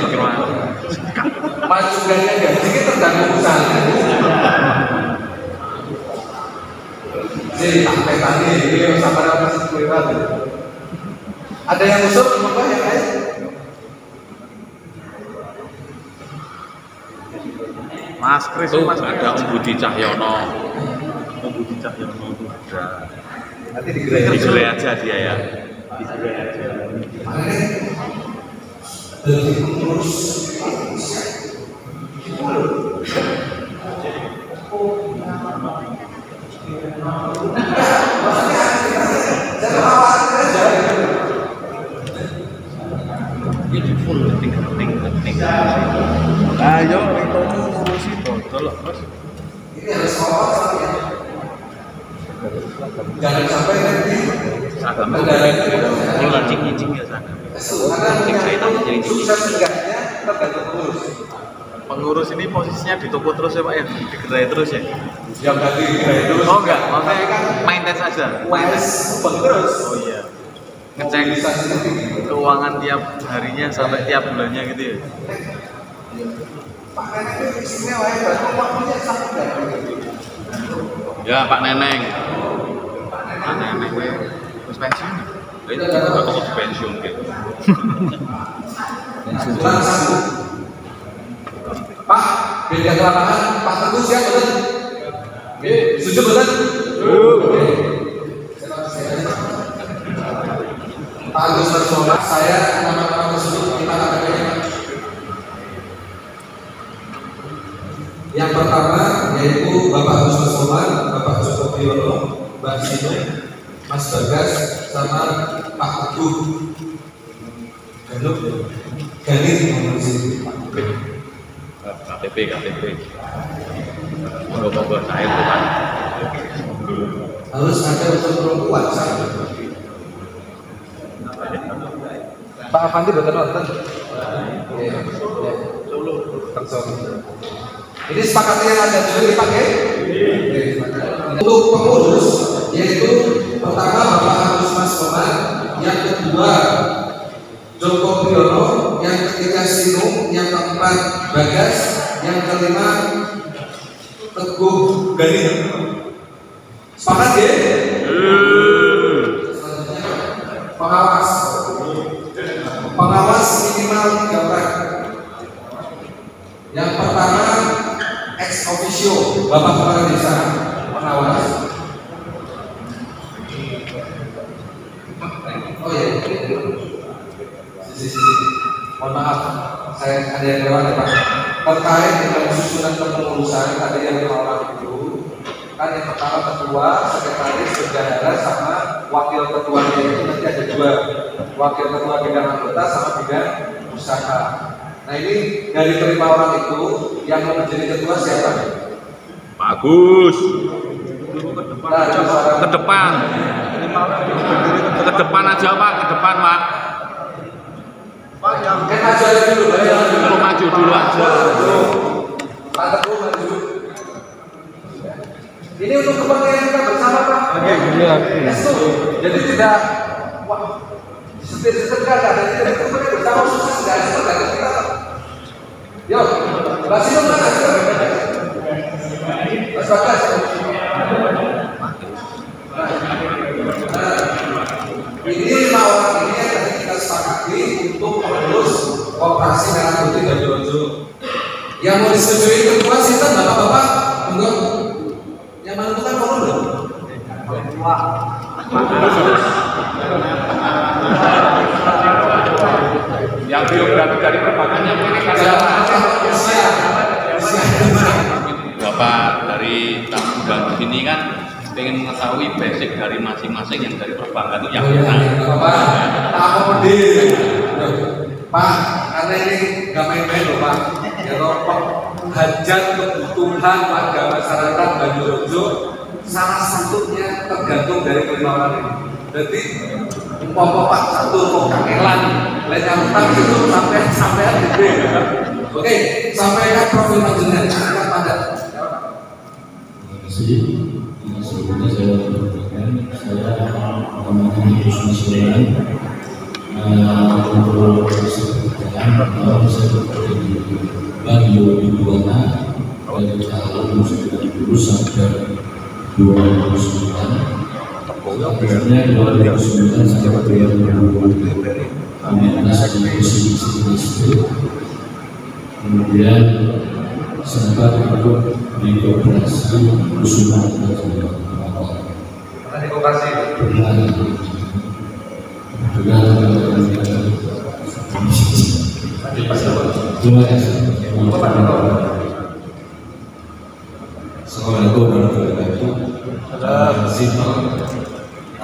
Maju gaknya gaji kan tergantung usahanya. Jadi tak petani ini sama apa sih kuliah. Ada yang usul semoga yang lain. Mas Kris, Itu Mas ada Om Budi Cahyono. Om Budi Cahyono itu ada. Nanti di gerai. Digerai aja dia ya. Ini full tinggal. Ayo, itu ngurusin dodol, Mas. Ini harus awal ya. Jangan sampai nanti Seragam negara ini lancing ya sana. karena sukses enggaknya tergantung pengurus. Pengurus ini posisinya di toko terus ya Pak ya? Di gerai terus ya? Yang ganti gerai dulu. Oh enggak, maksudnya maintenance aja. Wise pengurus. Oh iya. Ngecek Ngecek keuangan tiap harinya sampai tiap bulannya gitu ya? Pak Neneng itu istimewa ya, waktunya sampai enggak? Ya Pak Neneng. Pak Neneng. pensiun. Itu juga kok pensiun gitu. Kurang satu. Pak, beda ke lapangan, Pak Teguh siap betul? Setuju betul? Pak Agus Marsola, saya nama-nama tersebut kita KTP-nya. Yang pertama yaitu Bapak Agus Marsola, Bapak Joko Priyono, Mbak Sino, Mas Bagas, sama Pak Teguh. Ganit KTP. Monggo saya bukan. harus ada unsur perempuan saya. Pak Avandi betul nonton. Ini sepakatnya yang ada juga dipakai. Untuk pengurus yaitu pertama Bapak Agus Marsola, yang kedua Joko Priyono, yang ketiga Sinung, yang keempat Bagas, yang kelima Teguh Ganit. Sepakat ya? Selanjutnya pengawas. Pengawas minimal 3 orang. Yang pertama ex officio Bapak Kepala Desa pengawas. Oh ya. Mohon maaf, saya ada yang lewat ya Pak. Terkait dengan susunan kepengurusan tadi yang 5 orang itu, kan yang pertama ketua, sekretaris, bendahara, sama wakil ketuanya itu nanti ada 2, wakil ketua bidang anggota sama bidang usaha. Nah ini dari kelima orang itu yang mau menjadi ketua siapa? Pak Agus. Nah, Ke depan. Ke depan aja Pak, ke depan Pak. Mungkin maju aja dulu, Belum maju dulu aja. Pak Teguh maju. Ini untuk kepentingan kita bersama Pak. Jadi tidak setir-setir kan ada, jadi kepentingan bersama sukses nggak ada seperti kita. Yo, Mbak Sino mana? Mas Bagas. Ini 5 orang ini yang tadi kita sepakati untuk mengurus operasi merah putih Banjurojo. Yang mau disetujui ketua sistem bapak-bapak, enggak? Yang menentukan forum dong. Yang biografi dari perbankannya mungkin Bapak dari tamu dan sini kan ingin mengetahui basic dari masing-masing yang dari perbankan itu yang mana? Bapak, akomodir. Pak, karena ini nggak main-main loh Pak. Ya toh, hajat kebutuhan warga masyarakat Banjurojo salah satunya tergantung dari kelima orang ini. Jadi, umpama Pak satu kok kangelan, lainnya utang itu sampai gede. Oke, sampaikan profil panjenengan akan pada. Sebelumnya saya berterima saya Muhammad Yusuf Sulaiman untuk saya bekerja di Bagio di Buana dari tahun 1990 sampai 2009. Akhirnya 2009 sampai 2015 di posisi kemudian sempat ikut di operasi Kusuman Tadi koperasi. Terima kasih. Assalamualaikum warahmatullahi wabarakatuh.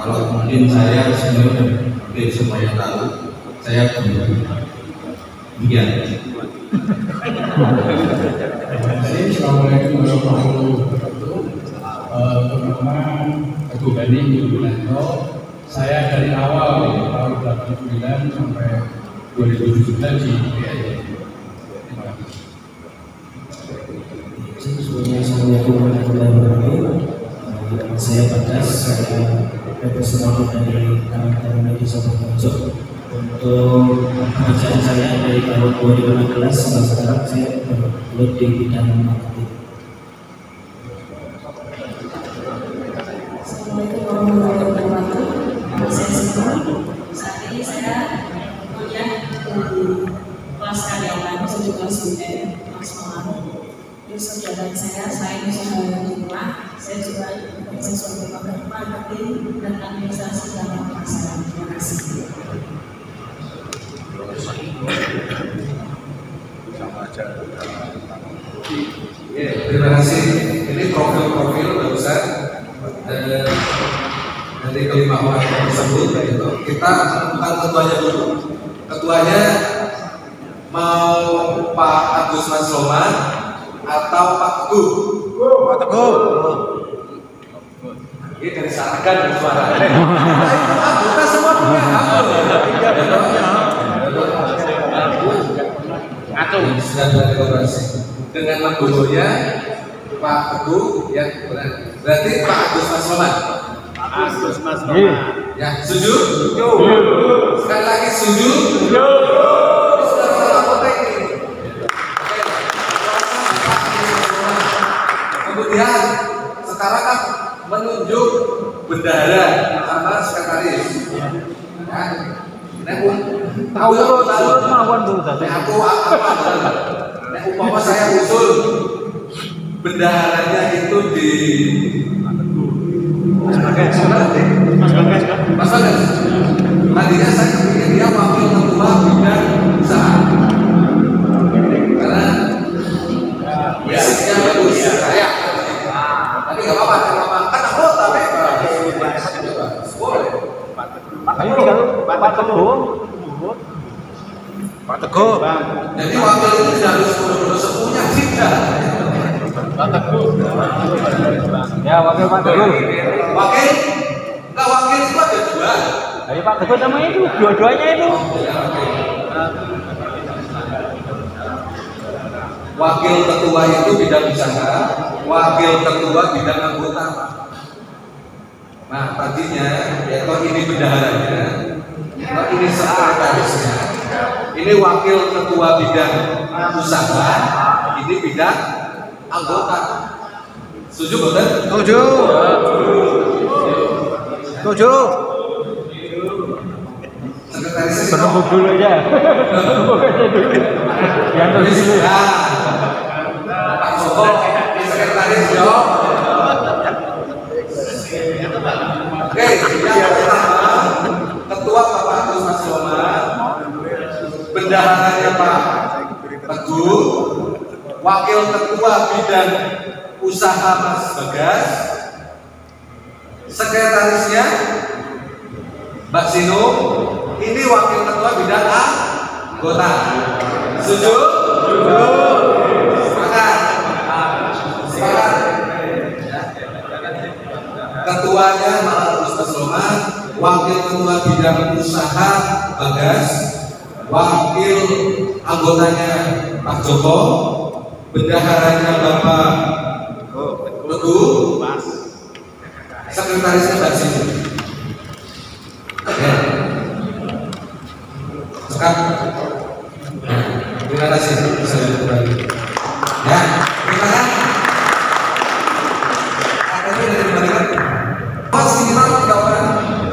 Kalau mungkin saya sebenarnya semuanya tahu, saya demikian. Assalamualaikum warahmatullahi wabarakatuh. Teman-teman, Teguh Ganit Yulianto, saya dari awal tahun 89 sampai 2017 di BIA. Terima kasih. Assalamualaikum warahmatullahi wabarakatuh. Saya Bagas, saya representatif dari Kementerian Medis Banjurojo. Untuk pekerjaan saya dari tahun 2016 sampai sekarang saya bergelut di bidang marketing. Assalamualaikum warahmatullahi wabarakatuh. Saya tugas BPM Malang. Terus saudara saya usaha di rumah, saya juga bekerja sebagai marketing dan administrasi dalam pemasaran. Terima kasih. Terima kasih. Ini profil-profil barusan dari kelima orang tersebut. Kita bukan ketuanya dulu. Ketuanya mau Pak Agus Masloman atau Pak Teguh? Pak Teguh. Ini dari Sarakan dan suara. Kita semua punya hak. Dengan mengguyurnya Pak Teguh yang berarti Pak Agus Masloman. Agus Masloman. Ya, setuju? Sekali lagi setuju? Kemudian sekarang kan menunjuk bendahara sama sekretaris. Ya. Tahu mawon tuh tadi. Aku umpama saya usul bendaharanya itu di Mas Bagas. Tadinya saya pikir dia wakil ketua bidang usaha. Karena basicnya bagus saya. Tapi nggak apa-apa, kan anggota bebas. Boleh. Pak Teguh. Jadi wakil itu tidak harus sepunya tidak. Pak Teguh. Ya wakil Pak Teguh. Wakil? Enggak, wakil itu ada dua. Ayo Pak Teguh namanya itu, dua-duanya itu. Wakil ketua itu bidang usaha, wakil ketua bidang anggota. Nah tadinya, ya kalau ini bendaharanya, kalau ini sekretarisnya, ini wakil ketua bidang usaha, ini bidang anggota. Setuju betul? Setuju. Setuju. Sekretarisnya penunggu dulu ya. Yang dulu. Pak Joko, sekretaris jawab. Oke, yang pertama ketua Bapak Agus Masloman, bendaharanya Pak Teguh, wakil ketua bidang usaha Mas Bagas, sekretarisnya Mbak Sino, ini wakil ketua bidang anggota. Setuju? Sepakat? Sepakat? Ketuanya Pak Agus Masloman, wakil ketua bidang usaha Bagas, wakil anggotanya Pak Joko, bendaharanya Bapak Teguh, sekretarisnya Mbak Sini. Ya. Sekarang, terima kasih. Ya, terima kasih. Minimal 3 orang,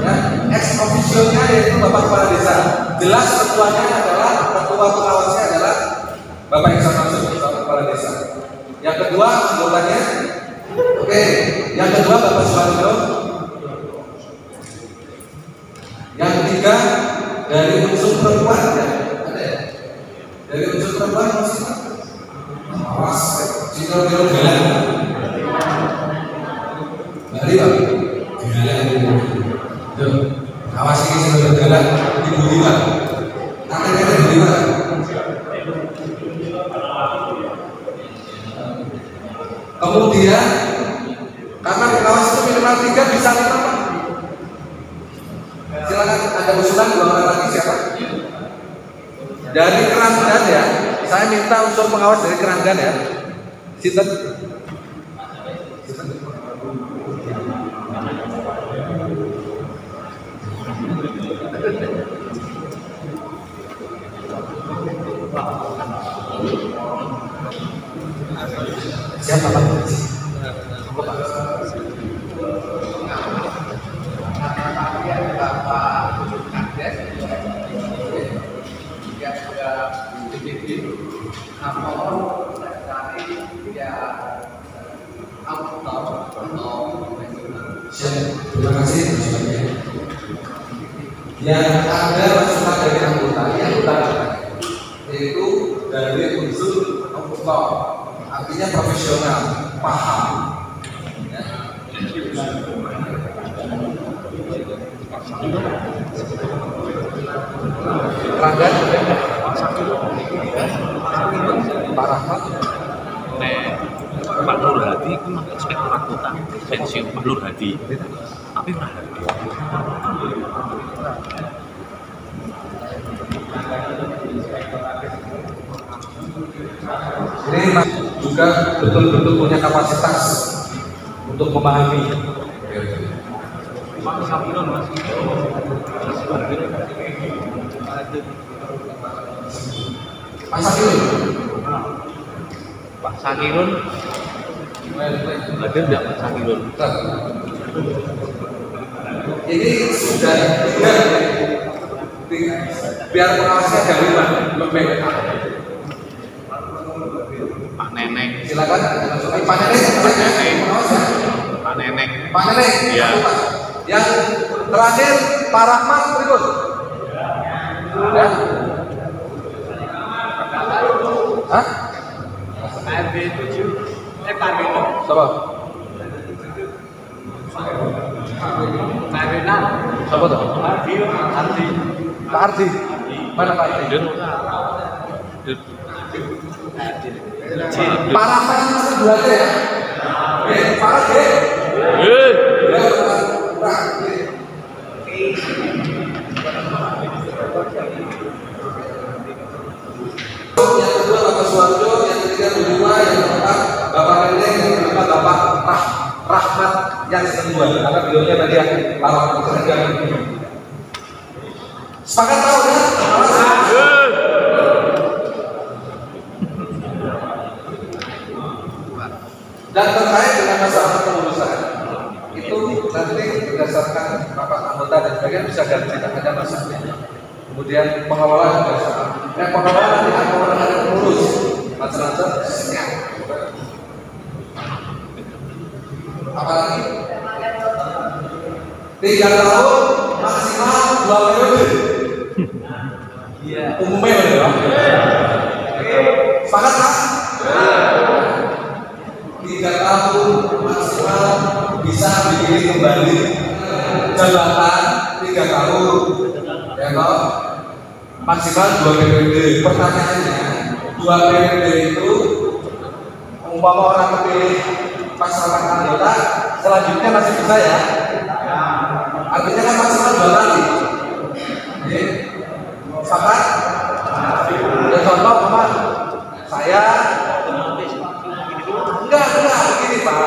ya. Ex officio-nya yaitu Bapak Kepala Desa. Jelas ketuanya adalah, ketua pengawasnya adalah Bapak Iksan Mansur, Bapak Kepala Desa. Yang kedua anggotanya, oke. Yang kedua Bapak Suwardo. Yang ketiga dari unsur perempuan, ya. Ada ya? Dari unsur perempuan masih awas, cinggal-cinggal jalan. Bali Pak. Awas ini sudah berjalan Ibu Diwa. Tangannya Ibu Diwa. Kemudian karena pengawas itu minimal 3 bisa 5 Pak. Silakan ada usulan 2 orang lagi siapa? Dari Keranggan ya. Saya minta unsur pengawas dari Keranggan ya. Sinten? Siapa Pak? Yang sudah Terima kasih. Yang ada masukan dari anggota yang utama yaitu dari unsur oknum, artinya profesional, paham. Ya. Pelanggan, Pak Rahmat. Pak Nur Hadi itu masuk inspektur akuntan pensiun Pak Nur Hadi, tapi Pak Hadi. Ini juga betul-betul punya kapasitas untuk memahami. Pak Sakirun mas. Pak Sakirun. Pak Sakirun. Ada nggak Pak Sakirun? Ini sudah biar pengawasnya ada 5 lebih. Pak Neneng. Silakan. Pak Neneng. Pak Neneng. Pak Neneng. Iya. Yang terakhir Pak Rahmat berikut. Ya. Hah? KRB 7. KRB 6. Siapa? KRB 6. Siapa tuh? Ardi. Pak Ardi. Mana Pak Ardi? Pak Rahmat masih 2 aja ya. Pak Ardi. Yang kedua Bapak Suwarjo, yang ketiga Bu Dua, yang keempat Bapak Neneng, yang kelima Bapak Rahmat yang kedua. Karena beliaunya tadi yang para pekerja. Sepakat tahu kan? Dan terkait dengan masalah pengurusan itu nanti berdasarkan rapat anggota dan sebagainya bisa ganti, tidak ada masalah. Kemudian pengelolaan juga sama. Pengelolaan nanti pengelolaan ada pengurus macam-macam. Apalagi 3 tahun maksimal 2 periode. Umumnya ya. Sepakat kan? 3 tahun maksimal bisa dipilih kembali jabatan 3 tahun. Ya toh? Maksimal 2 periode. Pertanyaannya 2 periode itu umpama orang terpilih pas rapat anggota selanjutnya masih bisa ya? Artinya kan maksimal 2 kali. Oke. Sepakat? Ya contoh apa? Saya enggak begini Pak.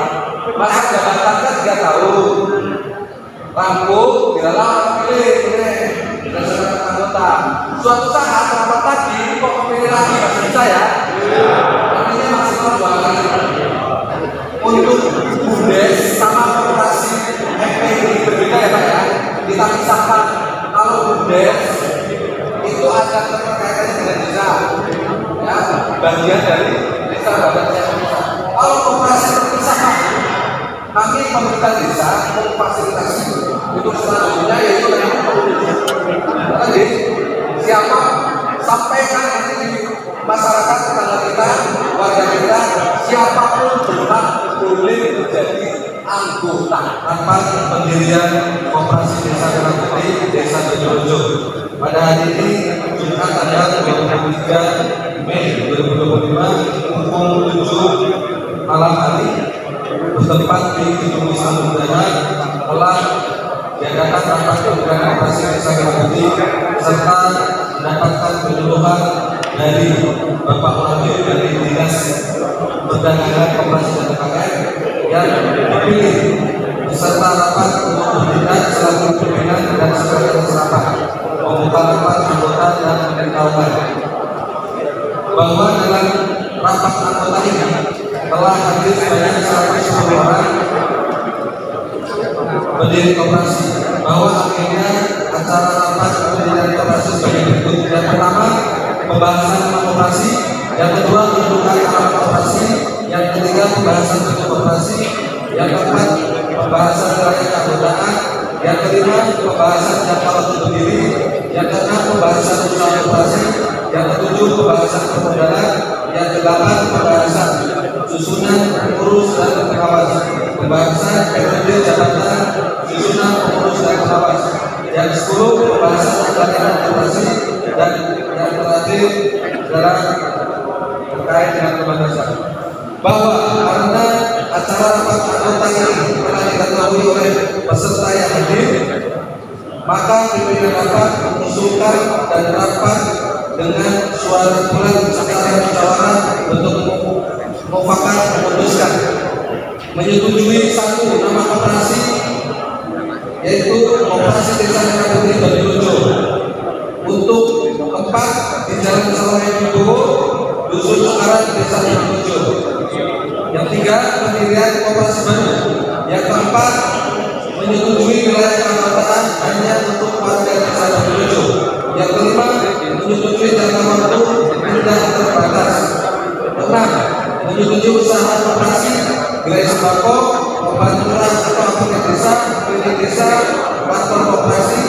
Masa jabatan kan 3 tahun. Rampung, dilalah pilih berdasarkan anggota. Suatu saat rapat lagi, kok kepilih lagi masih bisa ya? Artinya maksimal 2 kali. Untuk BUMDes sama koperasi FPI berbeda ya Pak ya. Kita pisahkan. Kalau BUMDes itu ada keterkaitannya dengan desa, ya bagian dari desa badannya. Kalau koperasi terpisah, kami pemerintah desa memfasilitasi untuk selanjutnya yaitu tadi siapa sampaikan nanti di masyarakat tetangga kita, warga kita, siapapun berhak boleh menjadi anggota rapat pendirian koperasi desa Karangputih Desa Dojorejo. Pada hari ini Jumat tanggal 23 Mei 2025 pukul 7 malam hari bertempat di Gedung Wisma Udara telah diadakan rapat pendirian koperasi desa Karangputih serta mendapatkan penyuluhan dari Bapak Wakil dari Dinas Perdagangan Koperasi dan UKM yang dipilih beserta rapat untuk pembinaan selaku pimpinan dan sekretaris rapat membuka rapat anggota dan memberitahukan bahwa dalam rapat anggota ini telah hadir sebanyak 110 orang pendiri koperasi, bahwa akhirnya acara rapat pendirian koperasi sebagai berikut. Yang pertama, pembahasan koperasi. Yang kedua, pembukaan alat koperasi. Yang ketiga, pembahasan bentuk koperasi. Yang keempat, pembahasan wilayah keanggotaan. kelima, pembahasan jangka waktu berdiri. Yang keenam, pembahasan usaha operasi. Yang ketujuh, pembahasan permodalan. Yang kedelapan, pembahasan susunan pengurus dan pengawas. Pembahasan periode jabatan, susunan pengurus dan pengawas. Yang ke-10, pembahasan pelatihan operasi. Dan yang terakhir adalah terkait dengan pembatasan. Bahwa karena acara rapat anggota ini telah diketahui oleh peserta yang hadir, maka pimpinan rapat mengusulkan dan rapat dengan suara bulan secara musyawarah untuk mufakat memutuskan menyetujui satu nama operasi, yaitu operasi desa Merah Banyurejo untuk tempat di Jalan Saleh Wibowo, Dusun Sekaran, Desa Banyurejo. Yang tiga, pendirian operasi baru. Yang keempat, menyetujui wilayah keanggotaan hanya untuk warga Desa Banyurejo. Yang kelima, menyetujui jangka waktu tidak terbatas. Enam, menyetujui usaha operasi gerai sembako, obat murah atau apotek desa, klinik desa, kantor operasi,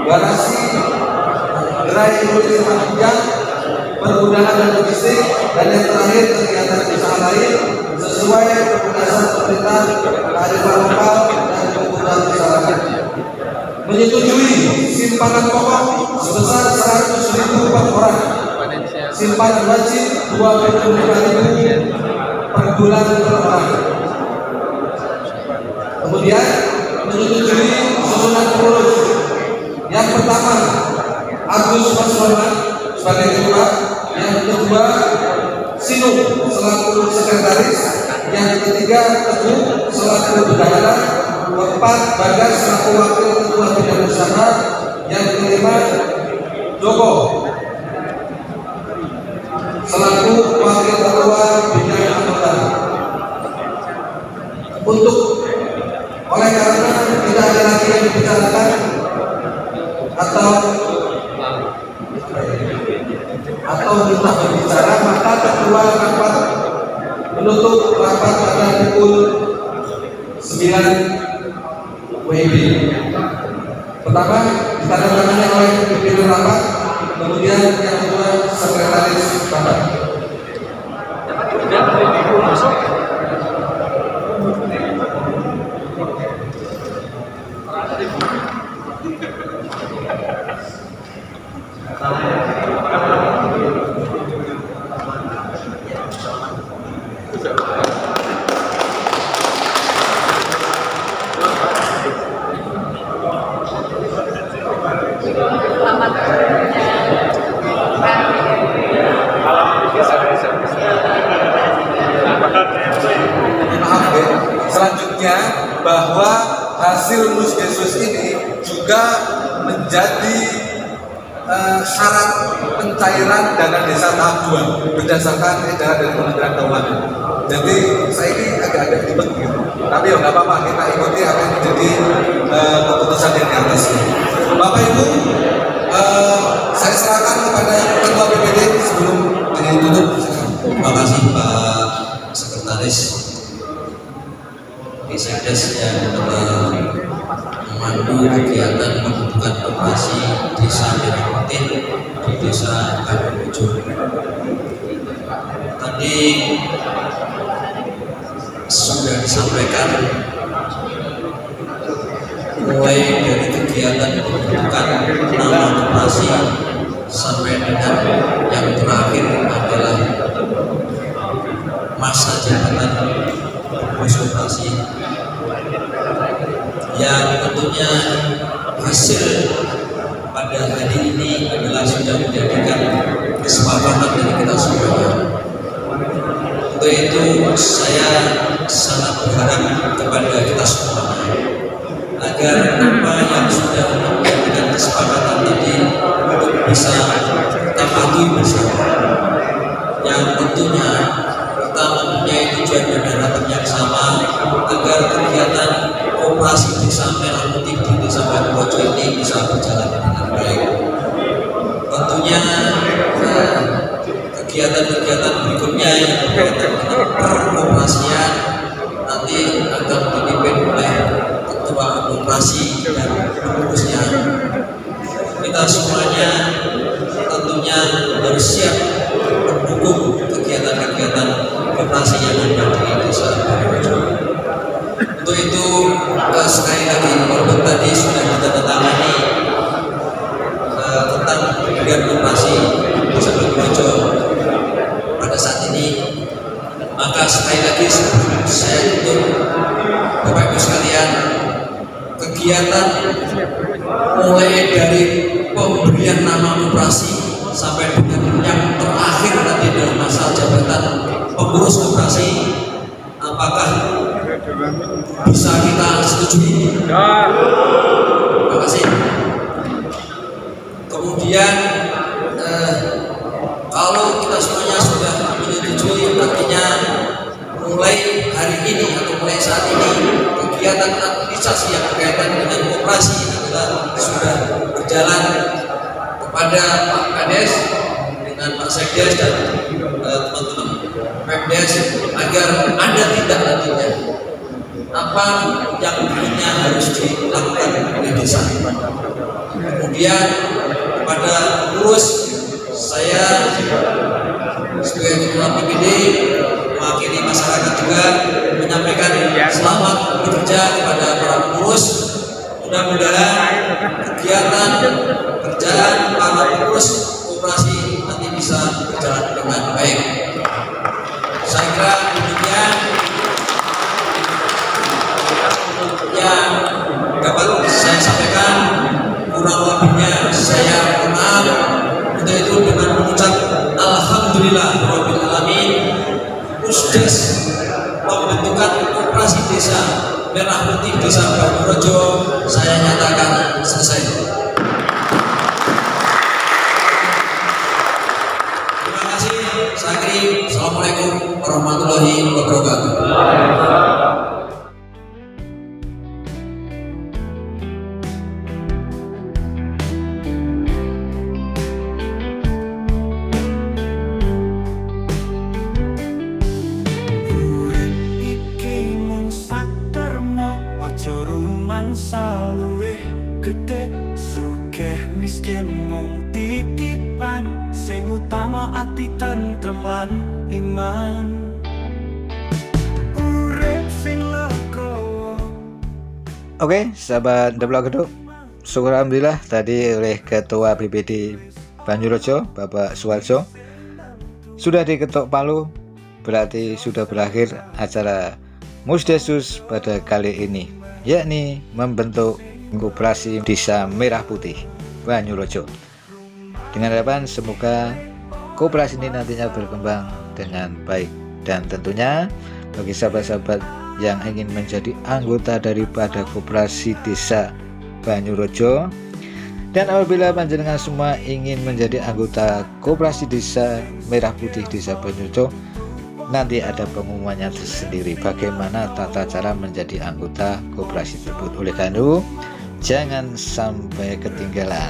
garasi, gerai industri panjang, pergudangan dan logistik, dan yang terakhir kegiatan usaha lain sesuai keputusan pemerintah, kearifan lokal dan kebutuhan masyarakat. Menyetujui simpanan pokok sebesar 100.000 per orang, simpanan wajib 25.000 per bulan per orang. Kemudian menyetujui susunan pengurus. Yang pertama, Agus Masroman sebagai ketua. Yang kedua, Sinuk selaku sekretaris. Yang ketiga, Teguh selaku bendahara. Keempat, Bagas selaku wakil ketua bidang usaha. Yang kelima, Joko selaku wakil ketua bidang anggota. Oleh karena tidak ada lagi yang dibicarakan atau minta berbicara, maka ketua rapat menutup rapat pada pukul 9 WIB. Pertama ditandatangani oleh pimpinan rapat, kemudian yang kedua sekretaris rapat. Selanjutnya, bahwa hasil Musgesus ini juga menjadi syarat pencairan dana desa tahap 2 berdasarkan edaran dari Kementerian Keuangan. Jadi saya ini agak-agak ribet gitu, tapi ya nggak apa-apa, kita ikuti apa yang menjadi keputusan yang di atas ini. Bapak Ibu, saya serahkan kepada Ketua BPD sebelum ditutup. Terima kasih Pak Sekretaris Sekdes yang telah memandu kegiatan pembentukan operasi Desa Merah Putih di Desa Banyurejo. Tadi sudah disampaikan mulai dari kegiatan pembentukan nama operasi sampai dengan yang terakhir adalah masa jabatan operasi yang tentunya hasil pada hari ini adalah sudah menjadikan kesepakatan dari kita semuanya. Untuk itu saya sangat berharap kepada kita semua agar apa yang sudah menjadikan kesepakatan tadi untuk bisa kita patuhi bersama, yang tentunya kita mempunyai tujuan dan harapan yang sama agar kegiatan operasi Desa Merah Putih di Desa Banyurejo ini bisa berjalan dengan baik. Tentunya kegiatan-kegiatan berikutnya yang berkaitan dengan peroperasian nanti akan dipimpin oleh ketua operasi dan kegiatan mulai dari pemberian nama koperasi sampai dengan yang terakhir nanti dalam masa jabatan pengurus koperasi, apakah bisa kita setujui? Terima kasih. Kemudian kalau kita semuanya sudah menyetujui, artinya mulai hari ini atau mulai saat ini kegiatan administrasi yang berkaitan dengan koperasi adalah sudah berjalan kepada Pak Kades dengan Pak Sekdes dan teman-teman Pemdes agar ada tindak lanjutnya apa yang berikutnya harus dilakukan oleh desa. Kemudian kepada pengurus, saya sebagai ketua PPD mewakili masyarakat juga menyampaikan selamat bekerja kepada para pengurus. Mudah-mudahan kegiatan kerjaan para pengurus koperasi nanti bisa berjalan dengan baik. Saya kira demikian yang dapat saya sampaikan. Kurang lebihnya saya mohon maaf. Untuk itu dengan mengucap alhamdulillah rabbil alamin, Pusdes pembentukan koperasi desa Merah Putih Desa Banyurejo saya nyatakan selesai. Terima kasih. Saya akhiri. Assalamualaikum warahmatullahi wabarakatuh. Saluwe gede sugih miskin mung titipan, sing utama ati tentreman iman. Urip sing legowo. Oke, sahabat Deblok Geduk, syukur alhamdulillah tadi oleh Ketua BPD Banyurejo Bapak Suwarjo sudah diketok palu, berarti sudah berakhir acara Musdesus pada kali ini, yakni membentuk koperasi Desa Merah Putih Banyurejo. Dengan harapan semoga koperasi ini nantinya berkembang dengan baik, dan tentunya bagi sahabat-sahabat yang ingin menjadi anggota daripada koperasi Desa Banyurejo, dan apabila panjenengan semua ingin menjadi anggota koperasi Desa Merah Putih Desa Banyurejo, nanti ada pengumumannya tersendiri bagaimana tata cara menjadi anggota koperasi tersebut. Oleh karena itu jangan sampai ketinggalan,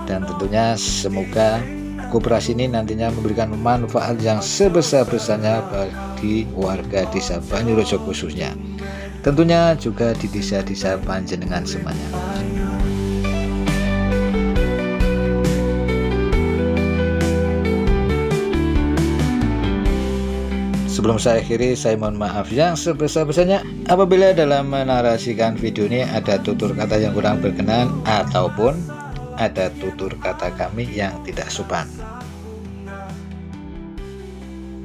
dan tentunya semoga koperasi ini nantinya memberikan manfaat yang sebesar-besarnya bagi warga Desa Banyurejo khususnya, tentunya juga di desa-desa panjenengan semuanya. Sebelum saya akhiri, saya mohon maaf yang sebesar-besarnya apabila dalam menarasikan video ini ada tutur kata yang kurang berkenan ataupun ada tutur kata kami yang tidak sopan.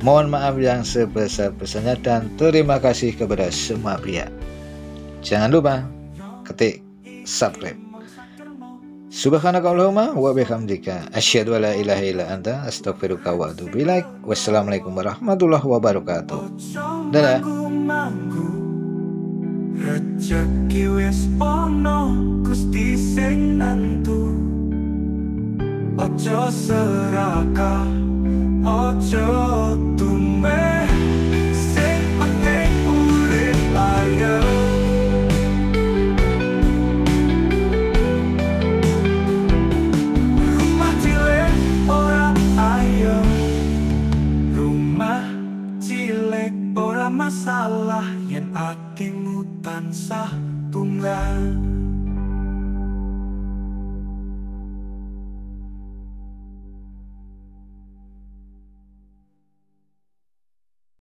Mohon maaf yang sebesar-besarnya dan terima kasih kepada semua pihak. Jangan lupa ketik subscribe. Subhanakallahumma wa bihamdika asyhadu alla ilaha illa anta astaghfiruka wa atubu ilaik. Wassalamualaikum warahmatullahi wabarakatuh. Dadah. Rezeki wis ono Gusti sing nantu, ojo serakah, ojo tumeh, sing penting urip ayo. Rumah cilik ora ayo, rumah cilik ora masalah yen atimu tansah tunggal.